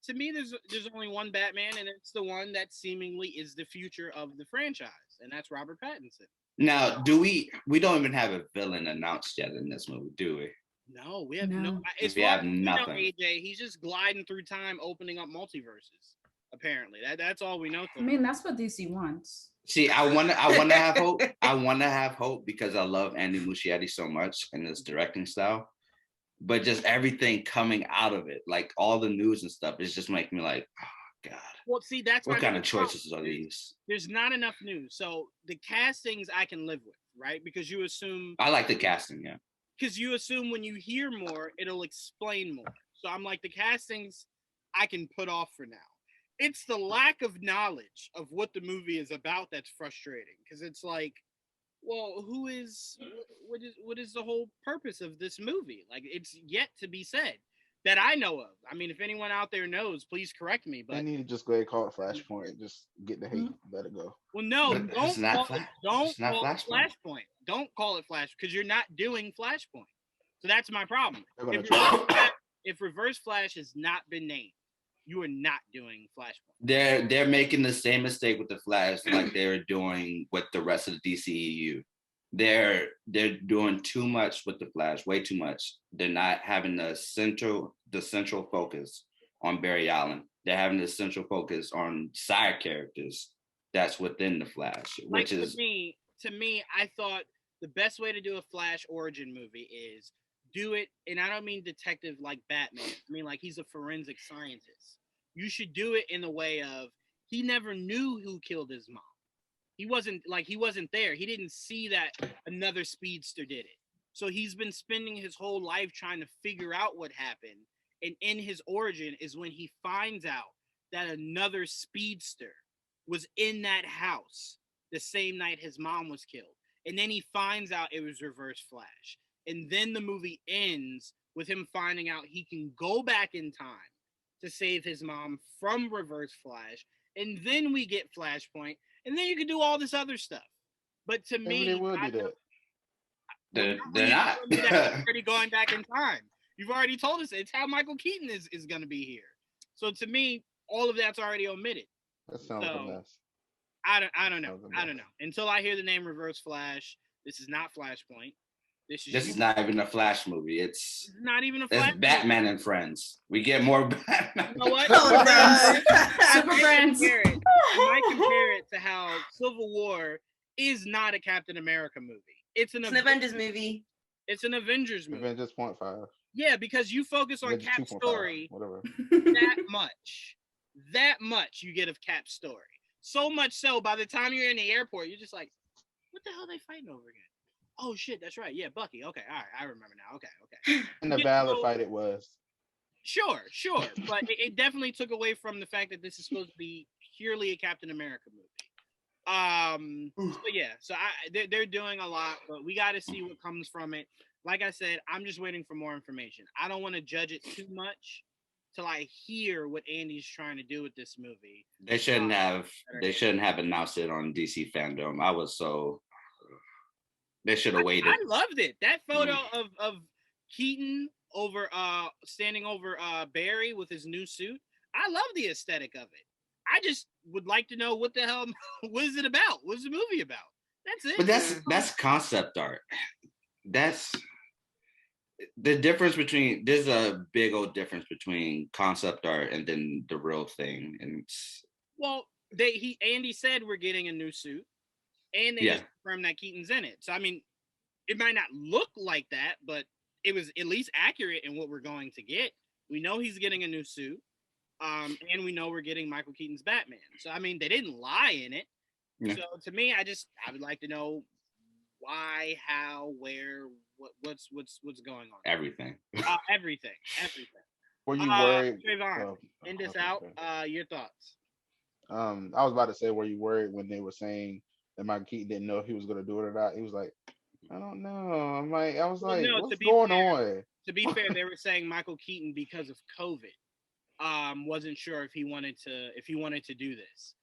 To me, there's only one Batman, and it's the one that seemingly is the future of the franchise. and that's Robert Pattinson. Now, we don't even have a villain announced yet in this movie, do we? No, we have no. As We far have as we know, nothing. AJ, he's just gliding through time, opening up multiverses. Apparently, that's all we know. I mean, that's what DC wants. See, I wanna have hope. I wanna have hope because I love Andy Muschietti so much and his directing style. But just everything coming out of it, like all the news and stuff, is just making me like, oh God. Well, see, that's What my kind of biggest problem. choices are these? There's not enough news. So the castings I can live with, right? Because you assume I like the casting, yeah. because you assume when you hear more, it'll explain more. So I'm like, the castings I can put off for now. It's the lack of knowledge of what the movie is about that's frustrating. Because it's like, well, what is the whole purpose of this movie? Like, it's yet to be said that I know of. I mean, if anyone out there knows, please correct me. But They need to just go ahead and call it Flashpoint and just get the hate. Let it go. well, no, But don't it's not call Flash. it, don't It's not call it Flashpoint. Flashpoint. Don't call it Flash because you're not doing Flashpoint. So that's my problem. They're gonna If try. Reverse Flash, if Reverse Flash has not been named, you are not doing Flashpoint. They're making the same mistake with the Flash like they're doing with the rest of the DCEU. They're doing too much with the Flash, way too much. They're not having the central focus on Barry Allen. They're having the central focus on side characters that's within the Flash, Like, which is to me, I thought the best way to do a Flash origin movie is do it, and I don't mean detective like Batman. I mean like he's a forensic scientist. You should do it in the way of he never knew who killed his mom. He wasn't there. He didn't see that another speedster did it. So he's been spending his whole life trying to figure out what happened. And in his origin is when he finds out that another speedster was in that house the same night his mom was killed. And then he finds out it was Reverse Flash. And then the movie ends with him finding out he can go back in time to save his mom from Reverse Flash. And then we get Flashpoint. And then you can do all this other stuff. But to Maybe me, they will do that. they're not. already going back in time. You've already told us it's how Michael Keaton is going to be here. So to me, all of that's already omitted. That sounds like a mess. I don't know. I don't know. Until I hear the name Reverse Flash, this is not Flashpoint. This is not even a Flash movie. It's not even a Flash. It's Batman and Friends. We get more Batman. You know what? Oh, no. Super Friends. I might compare it to how Civil War is not a Captain America movie. It's an Avengers movie. It's an Avengers movie. Avengers 0.5. Yeah, because you focus on Cap's story whatever. that much you get of Cap's story. So much so, by the time you're in the airport, you're just like, what the hell are they fighting over again? Oh shit, that's right. Yeah, Bucky. Okay, all right, I remember now. Okay. And the valid fight it was. Sure, but it definitely took away from the fact that this is supposed to be purely a Captain America movie. But yeah, so they're doing a lot, but we got to see what comes from it. Like I said, I'm just waiting for more information. I don't want to judge it too much till I hear what Andy's trying to do with this movie. They shouldn't have announced it on DC Fandom. They should have waited. I loved it. That photo of Keaton standing over Barry with his new suit. I love the aesthetic of it. I just would like to know what the hell what is it about? What's the movie about? That's it. But that's concept art. That's the difference between. There's a big old difference between concept art and then the real thing. And well, Andy said we're getting a new suit, and they just confirmed that Keaton's in it. So I mean, it might not look like that, but it was at least accurate in what we're going to get. We know he's getting a new suit, and we know we're getting Michael Keaton's Batman. So I mean, they didn't lie in it. Yeah. So to me, I would like to know why, how, where, what's going on. Everything. Everything. Were you worried? Treyvon, end this out. Your thoughts. I was about to say, were you worried when they were saying that Michael Keaton didn't know if he was going to do it or not? He was like, I don't know. What's going on? To be fair, they were saying Michael Keaton, because of COVID, wasn't sure if he wanted to do this.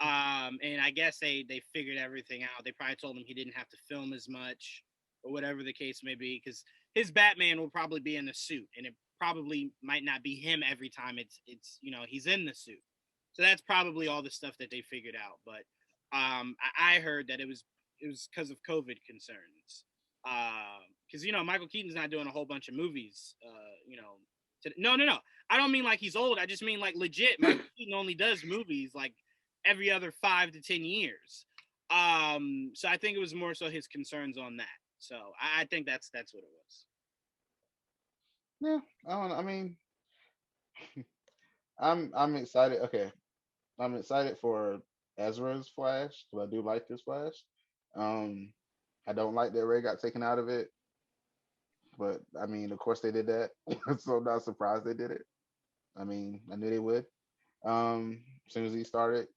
And I guess they figured everything out. They probably told him he didn't have to film as much or whatever the case may be, because his Batman will probably be in the suit, and it probably might not be him every time it's he's in the suit. So that's probably all the stuff that they figured out. But I heard that it was because of COVID concerns. Because Michael Keaton's not doing a whole bunch of movies. No. I don't mean like he's old. I just mean like legit. Michael Keaton only does movies like every other 5 to 10 years. So I think it was more so his concerns on that. So I think that's what it was. Yeah, I don't know. I mean, I'm excited. Okay, I'm excited for Ezra's Flash because I do like this Flash. Um, I don't like that Ray got taken out of it, but I mean, of course they did that, so I'm not surprised they did it. I mean, I knew they would. As soon as he started,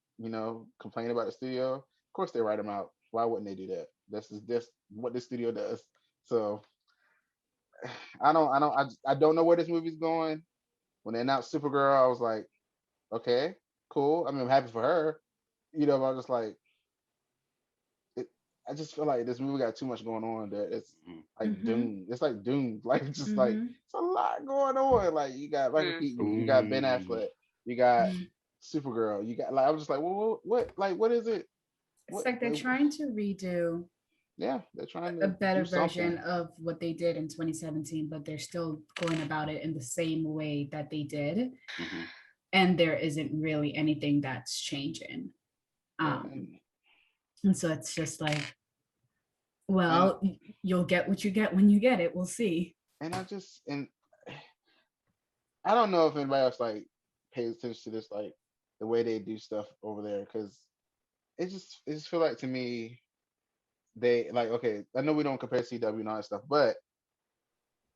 complaining about the studio, of course they write him out. Why wouldn't they do that? This is just what the studio does. So I don't know where this movie's going. When they announced Supergirl, I was like, okay, cool. I mean, I'm happy for her. But I was just like, I just feel like this movie got too much going on that it's like Doom. It's like Doom. Like just like it's a lot going on. Like you got Michael Keaton, you got Ben Affleck, you got Supergirl, you got like I was just like, well, what is it? It's like they're trying to redo. Yeah, they're trying to a better do something. version of what they did in 2017, but they're still going about it in the same way that they did. And there isn't really anything that's changing. And so it's just like, well, you'll get what you get when you get it. We'll see. And I don't know if anybody else like pays attention to this, like the way they do stuff over there, because it just feel like to me they like, okay, I know we don't compare CW and all that stuff, but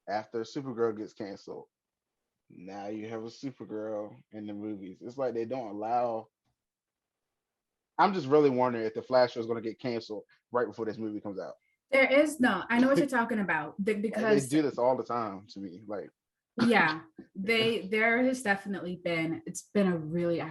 after Supergirl gets canceled, now you have a Supergirl in the movies. It's like they don't allow. I'm just really wondering if the Flash show is going to get canceled right before this movie comes out. There is no. I know what you're talking about because they do this all the time to me. Like, yeah, there has definitely been. It's been a really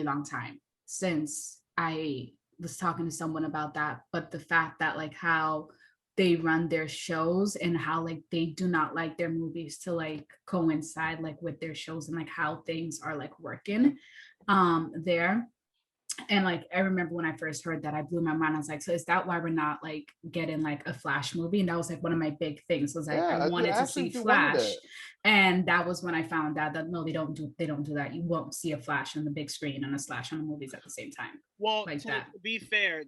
long time since I was talking to someone about that. But the fact that like how they run their shows and how like they do not like their movies to like coincide like with their shows and like how things are like working there. And like I remember when I first heard that, I blew my mind. I was like, so is that why we're not like getting like a Flash movie? And that was like one of my big things. Was like I wanted to see Flash. And that was when I found out that no, they don't do that. You won't see a Flash on the big screen and a Flash on the movies at the same time. Well, like to be fair,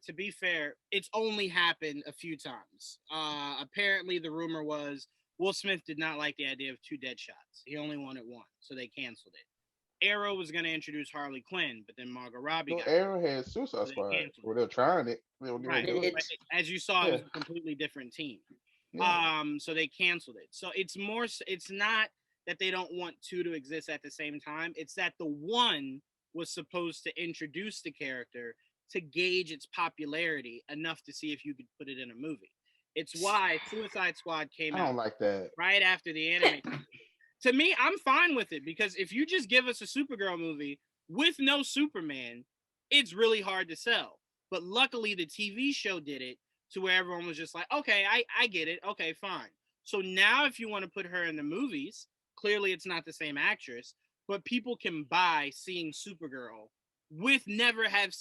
it's only happened a few times. Apparently the rumor was Will Smith did not like the idea of 2 dead shots. He only wanted 1, so they canceled it. Arrow was going to introduce Harley Quinn, but then Margot Robbie got Arrow had Suicide Squad. Or they're trying it. Right. As you saw, it was a completely different team. Yeah. So they canceled it. So it's not that they don't want 2 to exist at the same time. It's that the 1 was supposed to introduce the character to gauge its popularity enough to see if you could put it in a movie. It's why Suicide Squad came out. I don't like that. Right after the anime. To me, I'm fine with it because if you just give us a Supergirl movie with no Superman, it's really hard to sell. But luckily, the TV show did it to where everyone was just like, okay, I get it. Okay, fine. So now if you want to put her in the movies, clearly it's not the same actress, but people can buy seeing Supergirl with never have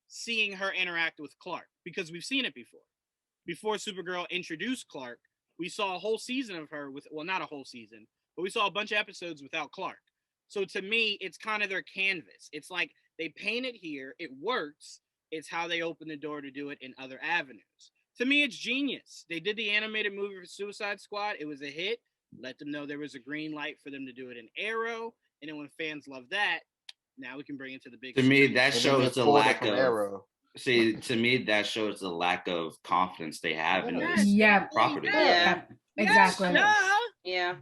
seeing her interact with Clark because we've seen it before. Before Supergirl introduced Clark, we saw a whole season of her not a whole season, but we saw a bunch of episodes without Clark. So to me, it's kind of their canvas. It's like they paint it here, it works. It's how they open the door to do it in other avenues. To me, it's genius. They did the animated movie for Suicide Squad. It was a hit. Let them know there was a green light for them to do it in Arrow. And then when fans love that, now we can bring it to the big. To me, that shows the lack of Arrow. See, to me, that shows the lack of confidence they have in this property. Yeah, exactly. Yeah.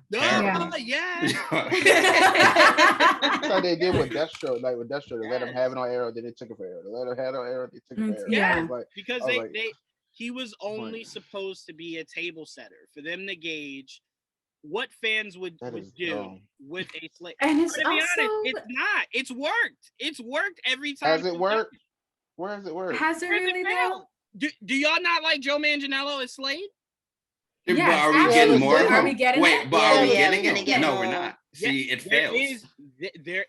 So they did with Deathstroke, they let them have it on Arrow, then they took it for Arrow. They let them have it on Arrow, they took it for Arrow. Yeah, because he was only supposed to be a table setter for them to gauge what fans would do dumb. With a slate. And it's to be honest, it's not. It's worked. It's worked every time. Has it worked? Where has it worked? Has it really though? Do y'all not like Joe Manganiello as Slade? Yes, are we getting more? Are we getting Wait, it? but are we getting it? No, we're not. See, it there fails.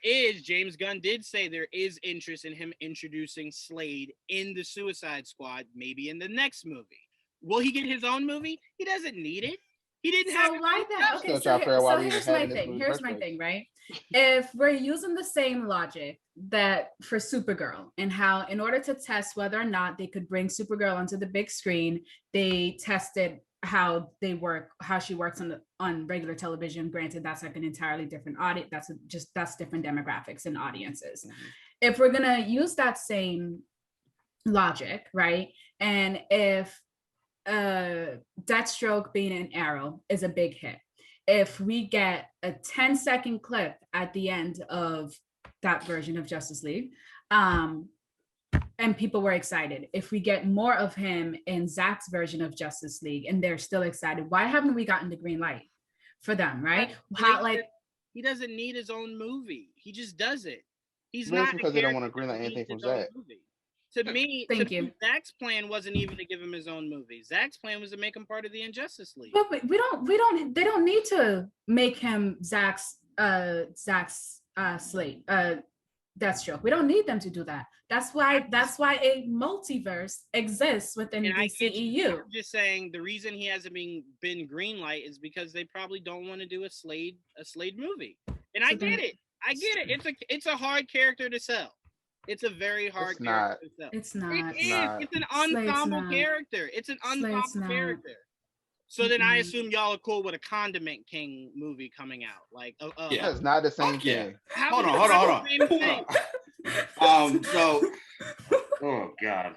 is James Gunn did say there is interest in him introducing Slade in the Suicide Squad, maybe in the next movie. Will he get his own movie? He doesn't need it. He didn't have So his why own that? stuff. Okay, Still trying to figure out why so we even here's my having this thing. movie Here's first my place. thing, right? If we're using the same logic that for Supergirl and how in order to test whether or not they could bring Supergirl onto the big screen, they tested how she works on regular television. Granted, that's like an entirely different audience. That's different demographics and audiences. If we're gonna use that same logic, right? And if Deathstroke being an Arrow is a big hit, if we get a 10-second clip at the end of that version of Justice League, and people were excited, if we get more of him in Zack's version of Justice League and they're still excited, why haven't we gotten the green light for them, right? How, like, he doesn't need his own movie. He just does it. He's But it's not because they don't want to greenlight greenlight anything from his own Zack. movie. To me, Thank you. Zack's plan wasn't even to give him his own movie. Zack's plan was to make him part of the Injustice League. But they don't need to make him Zack's slate Deathstroke. We don't need them to do that. That's why a multiverse exists within And DCEU. I'm just saying the reason he hasn't been greenlight is because they probably don't want to do a Slade movie. And I get it. It's a hard character to sell. It's a very hard character to sell. It's not. It is. It's an ensemble character. It's an ensemble character. So then I assume y'all are cool with a Condiment King movie coming out. Like, Yeah, it's not the same thing. Hold on. So, oh God.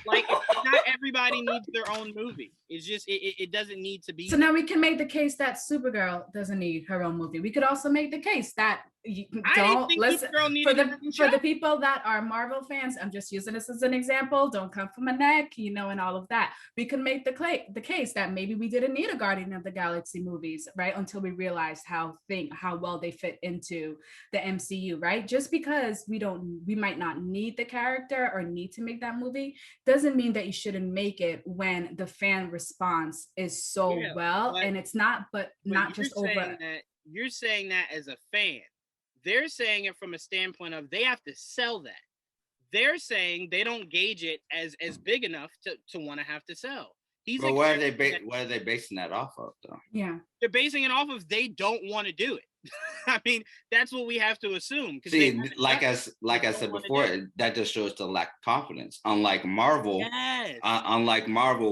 Like, not everybody needs their own movie. It's just it doesn't need to be. So now we can make the case that Supergirl doesn't need her own movie. We could also make the case that you don't listen for the people that are Marvel fans. I'm just using this as an example. Don't come for my neck, and all of that. We can make the case that maybe we didn't need a Guardian of the Galaxy movies, right? Until we realized how well they fit into the MCU, right? Just because we might not need the character or need to make that movie doesn't mean that you shouldn't make it when the fan response is so and it's not, but not just over. You're saying that as a fan. They're saying it from a standpoint of they have to sell that. They're saying they don't gauge it as big enough to want to have to sell. But what are they basing that off of, though? Yeah, they're basing it off of they don't want to do it. I mean, that's what we have to assume. See, like I said before, that just shows the lack of confidence. Unlike Marvel,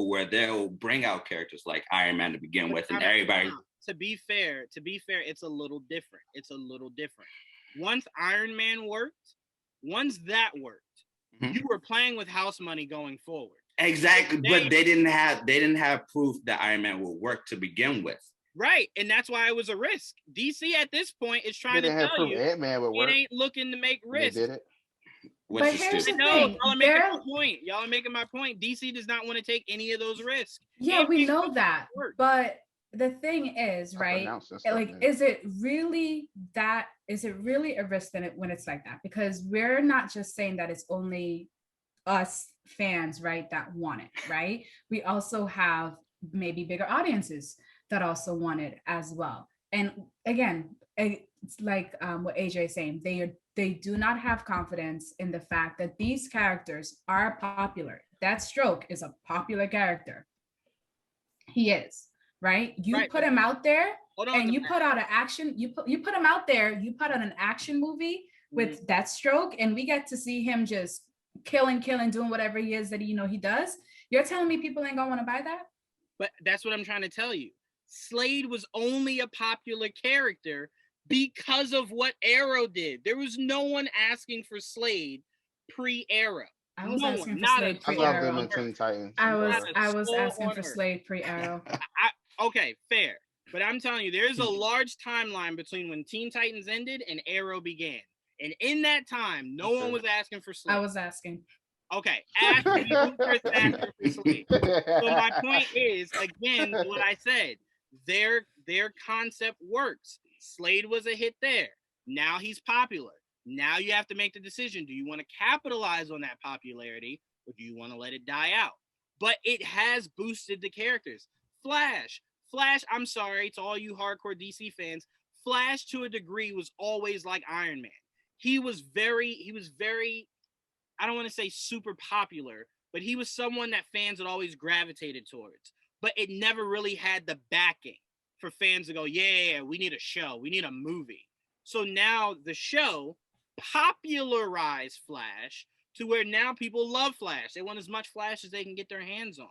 where they'll bring out characters like Iron Man to begin with, and everybody. To be fair, it's a little different. Once Iron Man worked, once that worked, you were playing with house money going forward. Exactly, but they didn't have proof that Iron Man will work to begin with. Right, and that's why it was a risk. DC at this point is trying to tell you it ain't looking to make risk. They did it. But here's the thing. Y'all are making my point. DC does not want to take any of those risks. Yeah, we know that. But the thing is, right? Like, is it really a risk when it's like that? Because we're not just saying that it's only us fans, right, that want it, right? We also have maybe bigger audiences that also want it as well. And again, it's like what AJ is saying, they do not have confidence in the fact that these characters are popular. Deathstroke is a popular character. He is, right? You put him out there and you put out an action, you put him out there, you put out an action movie with Deathstroke, and we get to see him just killing, doing whatever he is that he does. You're telling me people ain't gonna want to buy that? But that's what I'm trying to tell you. Slade was only a popular character because of what Arrow did. There was no one asking for Slade pre-Arrow. I was asking for Slade pre-Arrow. I love them in Teen Titans. I was asking for Slade pre-Arrow. Okay, fair. But I'm telling you, there's a large timeline between when Teen Titans ended and Arrow began. And in that time, no one was asking for Slade. I was asking. Okay, asking for Slade. So my point is, again, what I said. Their concept works. Slade was a hit there. Now he's popular. Now you have to make the decision. Do you want to capitalize on that popularity or do you want to let it die out? But it has boosted the characters. Flash, I'm sorry to all you hardcore DC fans. Flash to a degree was always like Iron Man. He was very, I don't want to say super popular, but he was someone that fans had always gravitated towards. But it never really had the backing for fans to go, yeah, we need a show, we need a movie. So now the show popularized Flash to where now people love Flash. They want as much Flash as they can get their hands on.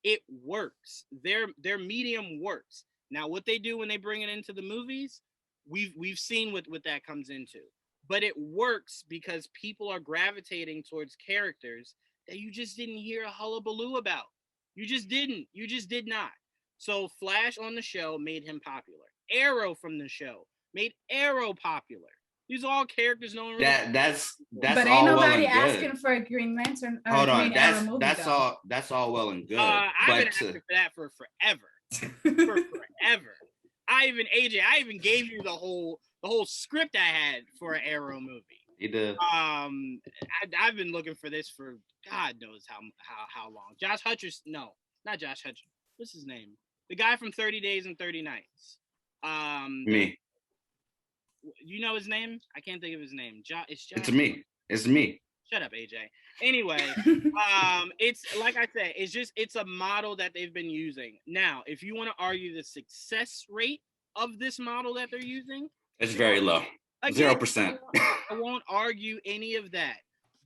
It works. Their medium works. Now, what they do when they bring it into the movies, we've seen what that comes into. But it works because people are gravitating towards characters that you just didn't hear a hullabaloo about. You just didn't. You just did not. So Flash on the show made him popular. Arrow from the show made Arrow popular. These are all characters no one really That's but all ain't well nobody and good. asking for a Green Lantern. Hold on, Green Arrow movie, that's all well and good. I've but been asking for that for forever. For forever. I even gave you the whole script I had for an Arrow movie. You did. I've been looking for this for God knows how long. Josh Hutcherson, no, not Josh Hutcherson. What's his name? The guy from 30 Days and 30 Nights. Me. You know his name? I can't think of his name. It's Josh. It's me. Shut up, AJ. Anyway, it's like I said, it's a model that they've been using. Now, if you want to argue the success rate of this model that they're using, It's very low. 0%. I won't argue any of that.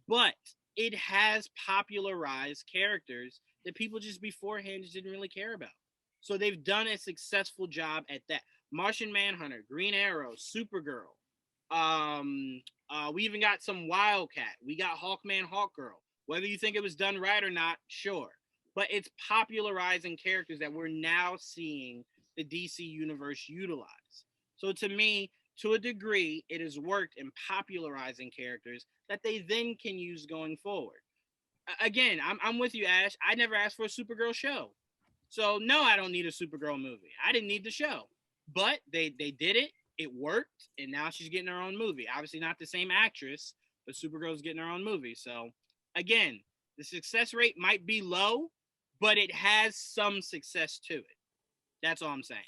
But it has popularized characters that people just beforehand just didn't really care about. So they've done a successful job at that. Martian Manhunter, Green Arrow, Supergirl. We even got some Wildcat. We got Hawkman, Hawkgirl. Whether you think it was done right or not, sure. But it's popularizing characters that we're now seeing the DC universe utilize. So to me, to a degree, it has worked in popularizing characters that they then can use going forward. Again, I'm with you, Ash. I never asked for a Supergirl show. So no, I don't need a Supergirl movie. I didn't need the show. But they did it. It worked, and now she's getting her own movie. Obviously not the same actress, but Supergirl's getting her own movie. So again, the success rate might be low, but it has some success to it. That's all I'm saying.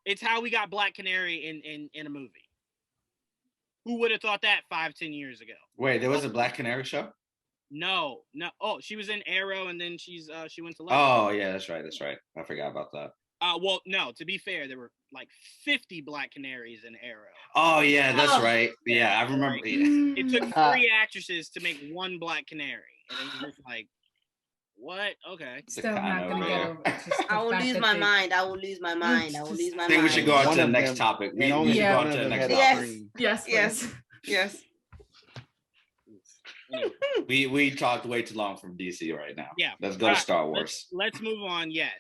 It's how we got Black Canary in a movie. Who would have thought that 5-10 years ago? Wait, there was a Black Canary show? No. Oh, she was in Arrow, and then she went to. Oh yeah, that's right. I forgot about that. Well, no. To be fair, there were like 50 Black Canaries in Arrow. Oh yeah, that's right. Yeah, I remember. It took 3 actresses to make one Black Canary, and it was just like, what? Okay. Still not gonna get over it. I will lose my mind. I will lose my mind. I will lose my mind. I think we should go on to the next them, topic. We only should go one on to the of them next had topic. a screen. Yes. We talked way too long from DC right now. Yeah. Let's go to Star Wars. Let's move on. Yes.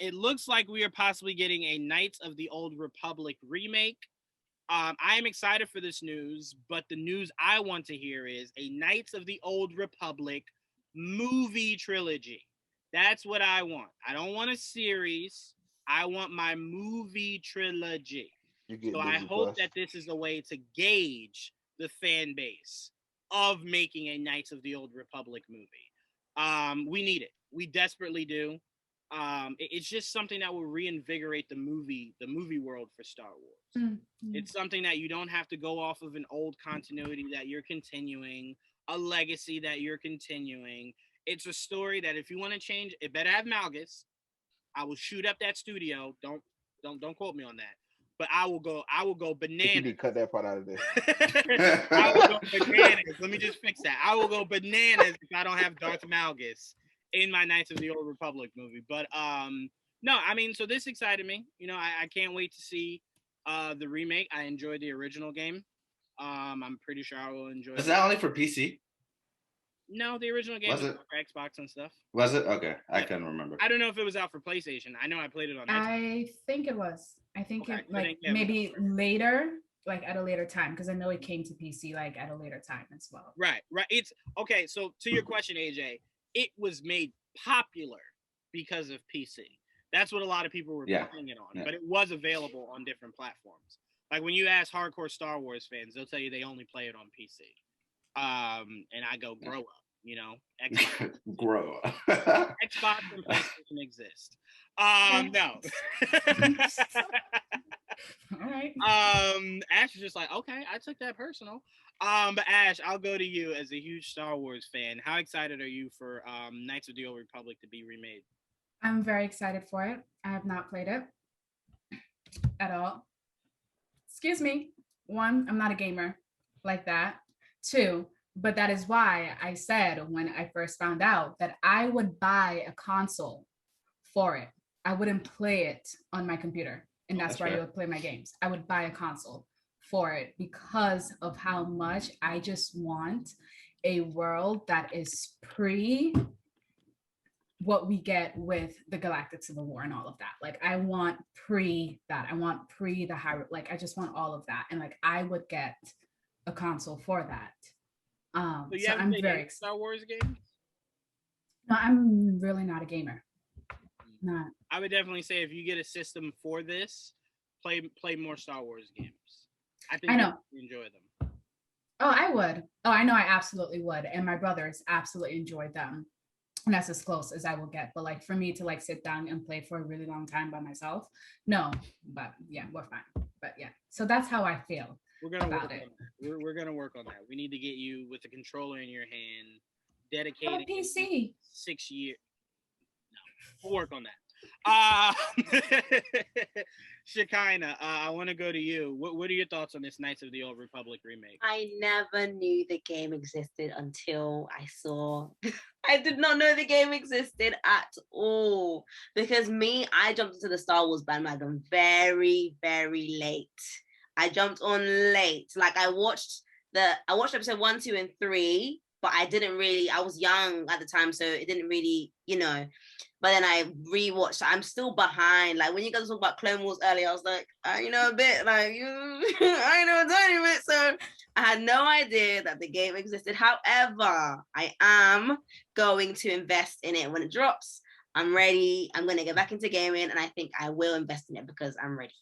It looks like we are possibly getting a Knights of the Old Republic remake. I am excited for this news, but the news I want to hear is a Knights of the Old Republic movie trilogy. That's what I want. I don't want a series. I want my movie trilogy. So I hope that this is a way to gauge the fan base of making a Knights of the Old Republic movie. We need it. We desperately do. It's just something that will reinvigorate the movie world for Star Wars. Mm-hmm. It's something that you don't have to go off of an old continuity that you're continuing, a legacy that you're continuing. It's a story that if you want to change, it better have Malgus. I will shoot up that studio. Don't quote me on that. But I will go bananas. You need to cut that part out of there. I will go bananas. Let me just fix that. I will go bananas if I don't have Darth Malgus in my Knights of the Old Republic movie. But no, I mean, so this excited me. You know, I can't wait to see the remake. I enjoyed the original game. I'm pretty sure I will enjoy. Was that only for PC? No, the original game was for Xbox and stuff. Was it? Okay, I couldn't remember. I don't know if it was out for PlayStation. I know I played it on Xbox. I think it was. I think Okay, it like then, yeah. maybe later, like at a later time, because I know it came to PC like at a later time as well. Right. It's okay. So to your question, AJ, it was made popular because of PC. That's what a lot of people were playing it on, but it was available on different platforms. Like when you ask hardcore Star Wars fans, they'll tell you they only play it on PC. And I go, grow up, you know, Xbox. Grow up. Xbox and PlayStation exist. No. All right. Ash was just like, okay, I took that personal. But Ash, I'll go to you as a huge Star Wars fan. How excited are you for Knights of the Old Republic to be remade? I'm very excited for it. I have not played it at all. Excuse me. One, I'm not a gamer like that. Two, but that is why I said when I first found out that I would buy a console for it. I wouldn't play it on my computer, and that's where I would play my games. I would buy a console for it because of how much I just want a world that is pre what we get with the Galactic Civil War and all of that. Like I want pre that. I want pre the high, like I just want all of that. And like I would get a console for that. So you So haven't I'm played very any Star Wars games? No, I'm really not a gamer. Not. I would definitely say if you get a system for this, play more Star Wars games. I know. You enjoy them. Oh, I would. Oh, I know I absolutely would. And my brothers absolutely enjoyed them. And that's as close as I will get. But like for me to like sit down and play for a really long time by myself, no. But yeah, we're fine. But yeah, so that's how I feel. We're gonna about work it. on that. We're gonna work on that. We need to get you with a controller in your hand, Oh, dedicated PC. 6 years. No, we'll work on that. Shekinah, I want to go to you. What are your thoughts on this Knights of the Old Republic remake? I never knew the game existed until I saw. I did not know the game existed at all because I jumped into the Star Wars bandwagon very, very late. I jumped on late. Like I watched episode 1, 2, and 3, but I didn't really. I was young at the time, so it didn't really, But then I rewatched. I'm still behind. Like when you guys talk about Clone Wars earlier, I was like, a bit. Like you, I know a tiny bit. So I had no idea that the game existed. However, I am going to invest in it when it drops. I'm ready. I'm going to get back into gaming, and I think I will invest in it because I'm ready.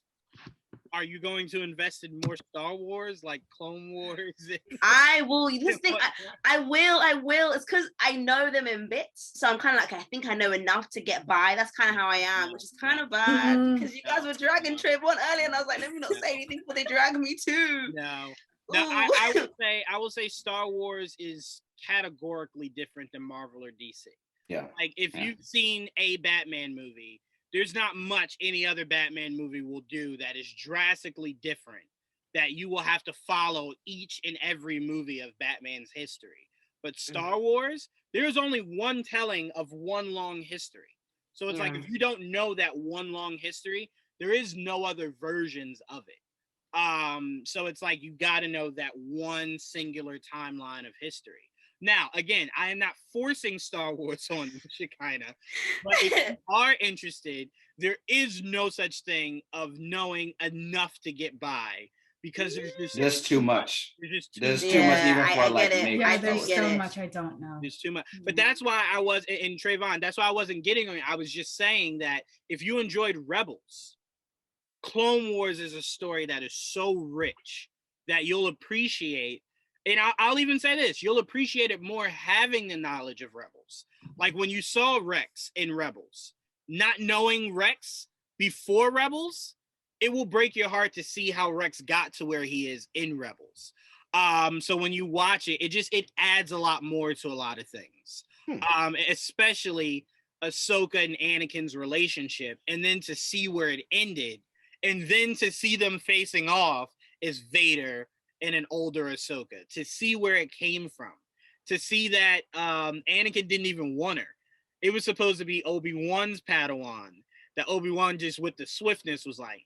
Are you going to invest in more Star Wars, like Clone Wars? I will. This thing, I will. It's because I know them in bits, so I'm kind of like, I think I know enough to get by. That's kind of how I am, which is kind of bad because you guys were dragging Treyvon earlier, and I was like, let me not say anything before they drag me too. No, I will say Star Wars is categorically different than Marvel or DC. Yeah. Like if you've seen a Batman movie, there's not much any other Batman movie will do that is drastically different, that you will have to follow each and every movie of Batman's history. But Star Wars, there's only one telling of one long history. So it's like if you don't know that one long history, there is no other versions of it. So it's like you got to know that one singular timeline of history. Now, again, I am not forcing Star Wars on Shekinah, but if you are interested, there is no such thing of knowing enough to get by because there's too much. There's too much even for like it. Yeah, there's so much I don't know. There's too much. But that's why I was in Treyvon. That's why I wasn't getting on it. I was just saying that if you enjoyed Rebels, Clone Wars is a story that is so rich that you'll appreciate. And I'll even say this, you'll appreciate it more having the knowledge of Rebels. Like when you saw Rex in Rebels, not knowing Rex before Rebels, it will break your heart to see how Rex got to where he is in Rebels. So when you watch it, it adds a lot more to a lot of things. Especially Ahsoka and Anakin's relationship, and then to see where it ended, and then to see them facing off as Vader and an older Ahsoka, to see where it came from, to see that Anakin didn't even want her. It was supposed to be Obi-Wan's Padawan, that Obi-Wan just with the swiftness was like,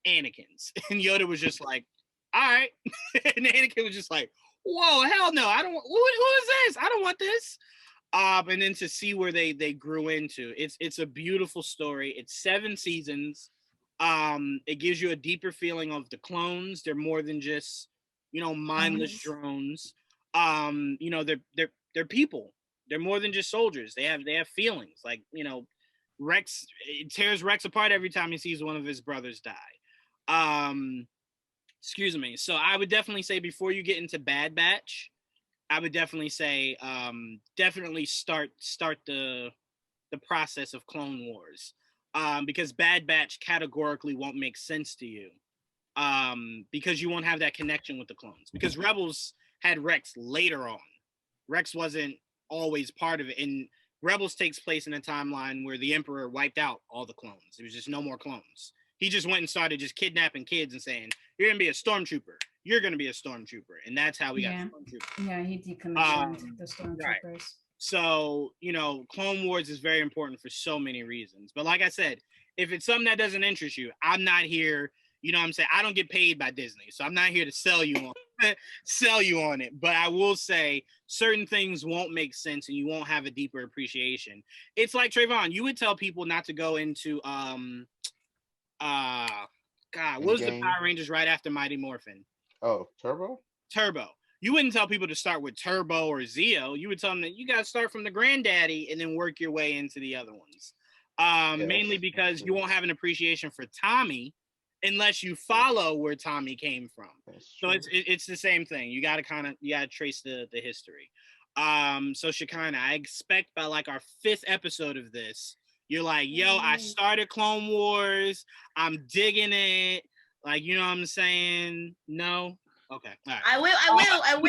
Anakin's. And Yoda was just like, all right. And Anakin was just like, whoa, hell no, I don't want, who is this? I don't want this. And then to see where they grew into, it's a beautiful story. It's 7 seasons. It gives you a deeper feeling of the clones. They're more than just, mindless drones. They're people. They're more than just soldiers. They have feelings. Like, Rex, it tears Rex apart every time he sees one of his brothers die. Excuse me. So I would definitely say before you get into Bad Batch, I would definitely say definitely start the process of Clone Wars. Because Bad Batch categorically won't make sense to you because you won't have that connection with the clones. Because Rebels had Rex later on. Rex wasn't always part of it. And Rebels takes place in a timeline where the Emperor wiped out all the clones. There was just no more clones. He just went and started just kidnapping kids and saying, "You're gonna be a stormtrooper. You're gonna be a stormtrooper," and that's how we got stormtrooper. Yeah, he decommissioned the stormtroopers. Right. So, Clone Wars is very important for so many reasons. But like I said, if it's something that doesn't interest you, I'm not here. You know what I'm saying? I don't get paid by Disney, so I'm not here to sell you on it. But I will say certain things won't make sense and you won't have a deeper appreciation. It's like Treyvon, you would tell people not to go into what was the Power Rangers right after Mighty Morphin? Oh, Turbo? Turbo. You wouldn't tell people to start with Turbo or Zeo. You would tell them that you got to start from the granddaddy and then work your way into the other ones. Mainly because you won't have an appreciation for Tommy unless you follow where Tommy came from. So it's the same thing. You got to trace the history. So Shekinah, I expect by like our 5th episode of this, you're like, yo, I started Clone Wars. I'm digging it. Like, you know what I'm saying? No? Okay. All right. I will.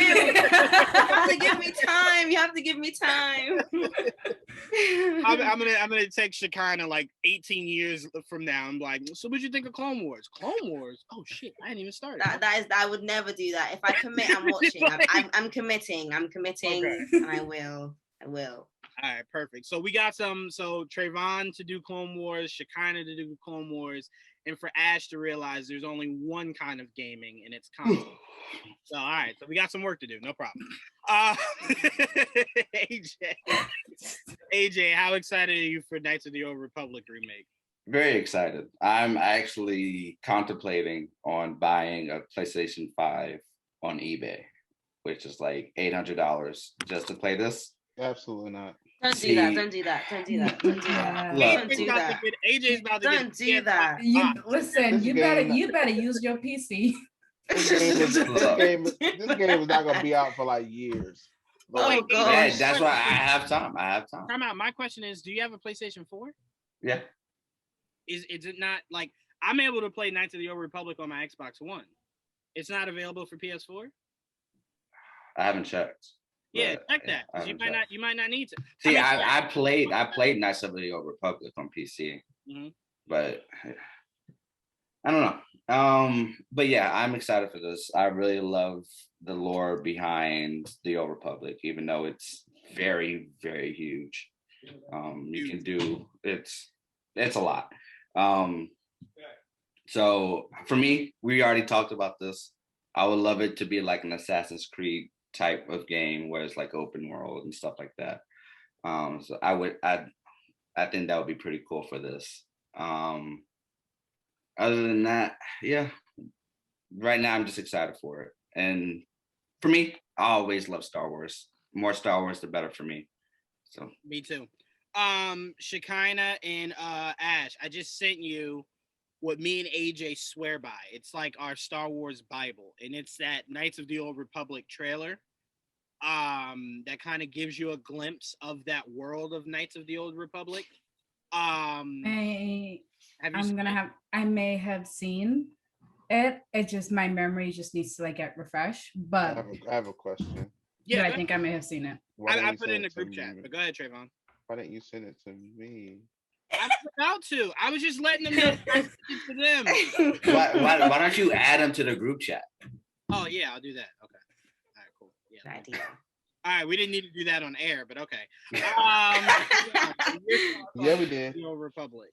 You have to give me time. You have to give me time. I'm gonna text Shekinah like 18 years from now. I'm like, so what'd you think of Clone Wars? Clone Wars? Oh shit, I didn't even start. I would never do that. If I commit, I'm watching. I'm committing. Okay. And I will. All right, perfect. So we got so Treyvon to do Clone Wars, Shekinah to do Clone Wars, and for Ash to realize there's only one kind of gaming, and it's console. So, all right. So we got some work to do. No problem. AJ, how excited are you for Knights of the Old Republic remake? Very excited. I'm actually contemplating on buying a PlayStation 5 on eBay, which is like $800 just to play this. Absolutely not. Don't do that. Don't do that. AJ's about to Don't do that. Listen, you better use your PC. This game is not gonna be out for like years. Oh gosh. That's why I have time. Time out. My question is, do you have a PlayStation 4? Yeah. Is it not like I'm able to play Knights of the Old Republic on my Xbox One? It's not available for PS4? I haven't checked. Yeah, check that. You might not need to. See, I played Knights of the Old Republic on PC, but I don't know. But yeah, I'm excited for this. I really love the lore behind the Old Republic, even though it's very, very huge. You can do it's a lot. So for me, we already talked about this. I would love it to be like an Assassin's Creed type of game where it's like open world and stuff like that. So I think that would be pretty cool for this. Other than that, yeah, right now I'm just excited for it. And for me, I always love Star Wars. More Star Wars, the better for me. So me too. Shekinah and Ash, I just sent you what me and AJ swear by. It's like our Star Wars Bible, and it's that Knights of the Old Republic trailer. That kind of gives you a glimpse of that world of Knights of the Old Republic. I may have seen it. It just my memory just needs to like get refreshed. But I have a question. Yeah, I think I may have seen it. I put it in the group chat. But go ahead, Treyvon. Why didn't you send it to me? I forgot to. I was just letting them know I sent it to them. Why don't you add them to the group chat? Oh yeah, I'll do that. Okay. All right, cool. Yeah. Good idea. All right, we didn't need to do that on air, but okay. Yeah, we did. The Old Republic.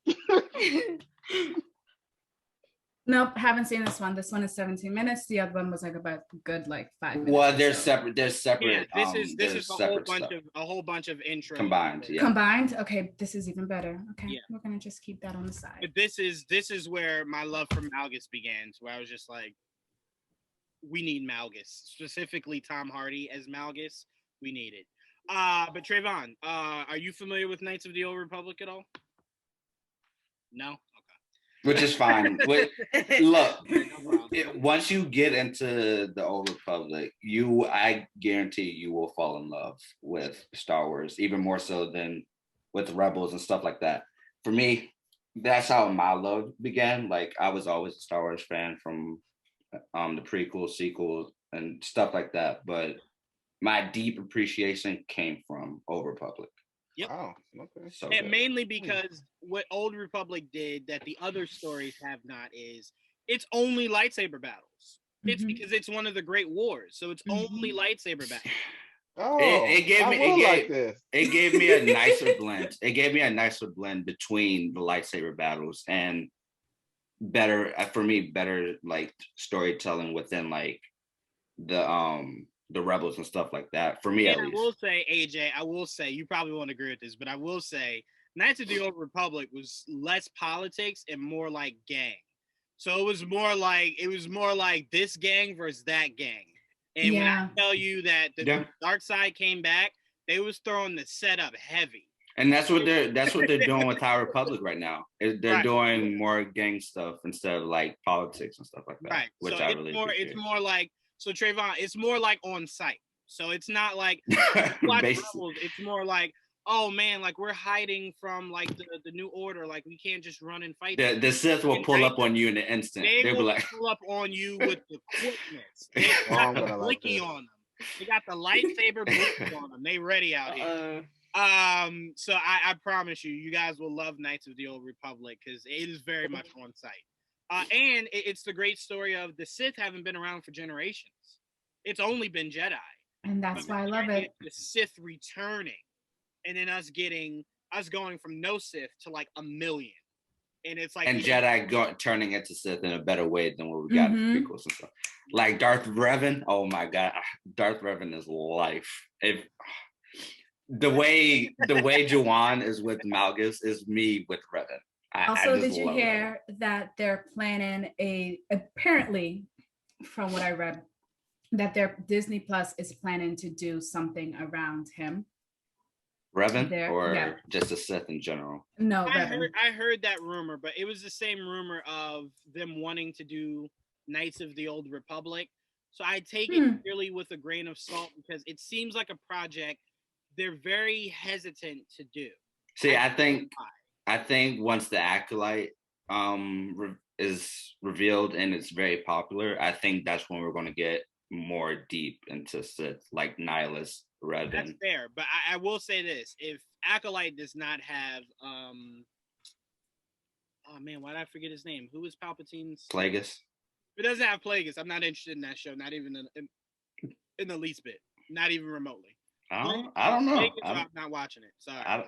Nope, haven't seen this one. This one is 17 minutes. The other one was like about good like 5 minutes. Well, they're separate. They're separate. Yeah, this is a whole bunch of intro combined. Yeah. Combined. Okay, this is even better. Okay, yeah. We're gonna just keep that on the side. But this is where my love for Malgus began. Where I was just like, we need Malgus, specifically Tom Hardy as Malgus. We need it. But Treyvon, are you familiar with Knights of the Old Republic at all? No. Which is fine. Look, once you get into the Old Republic, I guarantee you will fall in love with Star Wars, even more so than with Rebels and stuff like that. For me, that's how my love began. Like I was always a Star Wars fan from the prequels, sequels, and stuff like that. But my deep appreciation came from Old Republic. Yep. Wow. Okay. So And good. mainly because what Old Republic did that the other stories have not is it's only lightsaber battles. It's Mhm. because it's one of the great wars, so it's only lightsaber battles. Oh, It gave I me will like this. it gave me a nicer blend. It gave me a nicer blend between the lightsaber battles and better for me better like storytelling within like the rebels and stuff like that. For me And at I least. will say, AJ, I will say you probably won't agree with this, but I will say Knights of the Old Republic was less politics and more like gang. So it was more like this gang versus that gang. And when I tell you that the dark side came back, they was throwing the setup heavy. And that's what they're doing with High Republic right now. They're doing more gang stuff instead of like politics and stuff like that. Right. Which so I it's really more appreciate. it's more like so Treyvon, it's more like on site. So it's not like Black Rebels, it's more like, oh man, like we're hiding from like the new order, like we can't just run and fight. The Sith will pull up on you in an instant. They'll be like pull up on you with the quickness. They Oh, got I'm the gonna like blicky this. on them. They got the lightsaber blicky on them. They ready out here. So I promise you, you guys will love Knights of the Old Republic because it is very much on site. And it's the great story of the Sith haven't been around for generations. It's only been Jedi. And that's why I love it. The Sith returning, and then us going from no Sith to like 1 million, and it's like and Jedi turning into Sith in a better way than what we got in the prequels and stuff. Like Darth Revan, oh my god, Darth Revan is life. If the way Juwaan is with Malgus is me with Revan. Also, did you hear that they're planning apparently, from what I read, that their Disney Plus is planning to do something around him? Revan or just a Sith in general? No, I heard that rumor, but it was the same rumor of them wanting to do Knights of the Old Republic. So I take it really with a grain of salt because it seems like a project they're very hesitant to do. See, I think once the Acolyte is revealed and it's very popular, I think that's when we're going to get more deep into Sith, like Nihilus, Revan. That's fair, but I will say this: if Acolyte does not have, oh man, why did I forget his name? Who is Palpatine's? Plagueis. If it doesn't have Plagueis, I'm not interested in that show, not even in the least bit, not even remotely. I don't know. I'm not watching it. Sorry.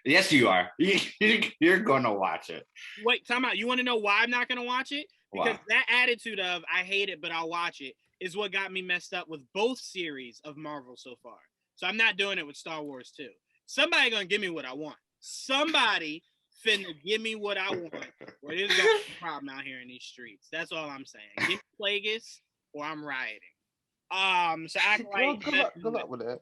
Yes, you are. You're gonna watch it. Wait, time out. You want to know why I'm not gonna watch it? Because that attitude of I hate it, but I'll watch it is what got me messed up with both series of Marvel so far. So I'm not doing it with Star Wars too. Somebody gonna give me what I want. Somebody finna give me what I want. Or there's gonna be a problem out here in these streets. That's all I'm saying. Give me Plagueis or I'm rioting. So Acolyte. Good luck with that.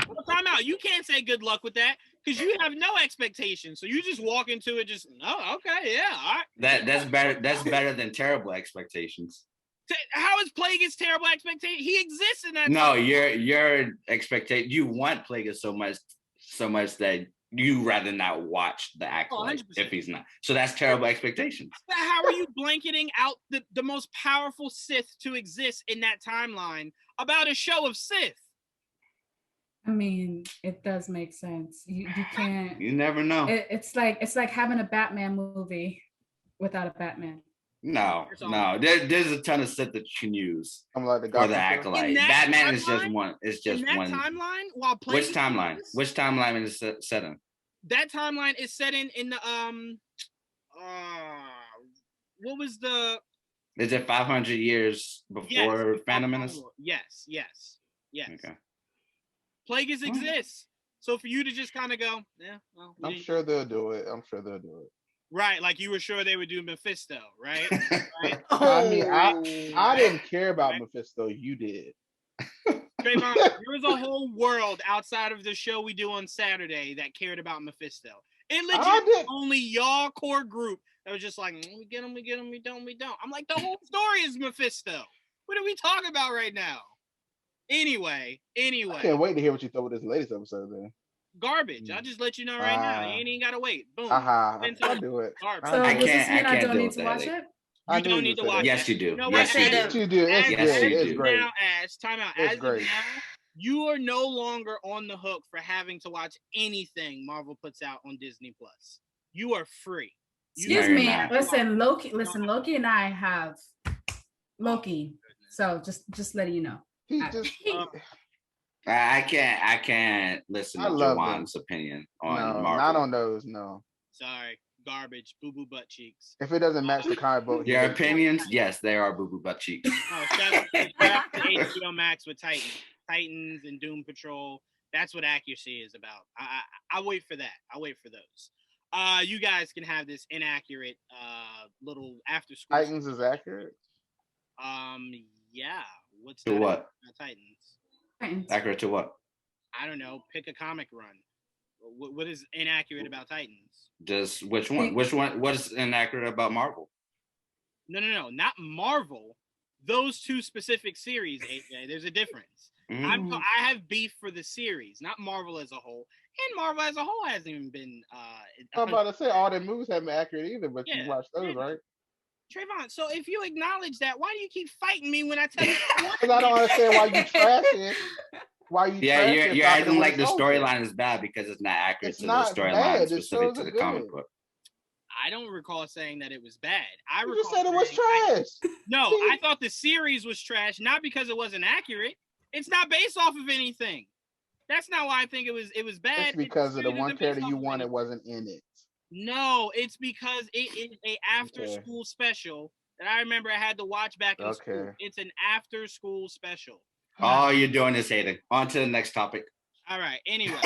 Well, time out. You can't say good luck with that because you have no expectations. So you just walk into it, just okay, yeah, all right. That's better. That's better than terrible expectations. How is Plagueis terrible expectation? He exists in that. No, your expectation. You want Plagueis so much that you rather not watch the Acolyte if he's not. So that's terrible expectations. But how are you blanketing out the most powerful Sith to exist in that timeline about a show of Sith? I mean, it does make sense. You can't. You never know. It's like having a Batman movie without a Batman. No. There's a ton of Sith that you can use for the Acolyte. Batman is just one. It's just one timeline. While which timeline? Which timeline is it set in? That timeline is set in the what was the? Is it 500 years before Phantom Menace? Yes. Okay. Plagueis exists. So for you to just kind of go, yeah, well, I'm sure they'll do it. Right, like you were sure they would do Mephisto, right? I mean, I didn't care about Mephisto. You did. Treyvon, there was a whole world outside of the show we do on Saturday that cared about Mephisto. It legit only y'all core group that was just like, we get him, we don't. I'm like, the whole story is Mephisto. What are we talking about right now? Anyway. I can't wait to hear what you thought with this latest episode then. garbage. I'll just let you know right now. You ain't even gotta wait. Boom. I'll Into do it. garbage. So I does this can't- I mean I can't don't deal need with to that, watch like- it? I You knew don't you need to said watch that. Yes, it. you do. You know Yes, what? you I do. said, You do. It's Yes, good. you It's do. great. Now, time out. It's As great. of now, you are no longer on the hook for having to watch anything Marvel puts out on Disney Plus. You are free. You Excuse you're me. not. Listen, Loki and I have Loki. So just letting you know. He I- just. I can't listen I to love Juwan's opinion on No, Marvel. not on those. No. Sorry, garbage, boo boo butt cheeks. If it doesn't match the comic book, he Your hates it. opinions, yes, they are boo boo butt cheeks. Oh, shout out to HBO Max with Titans and Doom Patrol. That's what accuracy is about. I wait for that. I wait for those. You guys can have this inaccurate little after school. Titans is accurate. Yeah. What's To not what? accurate about Titans? Accurate to what? I don't know. Pick a comic run. What is inaccurate about Titans? Just which one? Which one? What is inaccurate about Marvel? No, not Marvel. Those two specific series, AJ. There's a difference. Mm. I have beef for the series, not Marvel as a whole. And Marvel as a whole hasn't even been. I'm about to say all the movies haven't been accurate either, but Yeah, you watch those, yeah. right? Treyvon, so if you acknowledge that, why do you keep fighting me when I tell you? Because I don't understand why you trashing. Why you Yeah, trashing you're Falcon acting and like the Winter Soldier? storyline is bad because it's not accurate It's to not the storyline bad. The specific shows to are the good. comic book. I don't recall saying that it was bad. I You just recall said it was saying- trash. No, See? I thought the series was trash, not because it wasn't accurate. It's not based off of anything. That's not why I think it was bad. It's because of the series one isn't based character off you of wanted anything. wasn't in it. No, it's because it is a after Okay. school special that I remember I had to watch back in school. Okay. It's an after school special. All you're doing is hating. On to the next topic. All right. Anyway.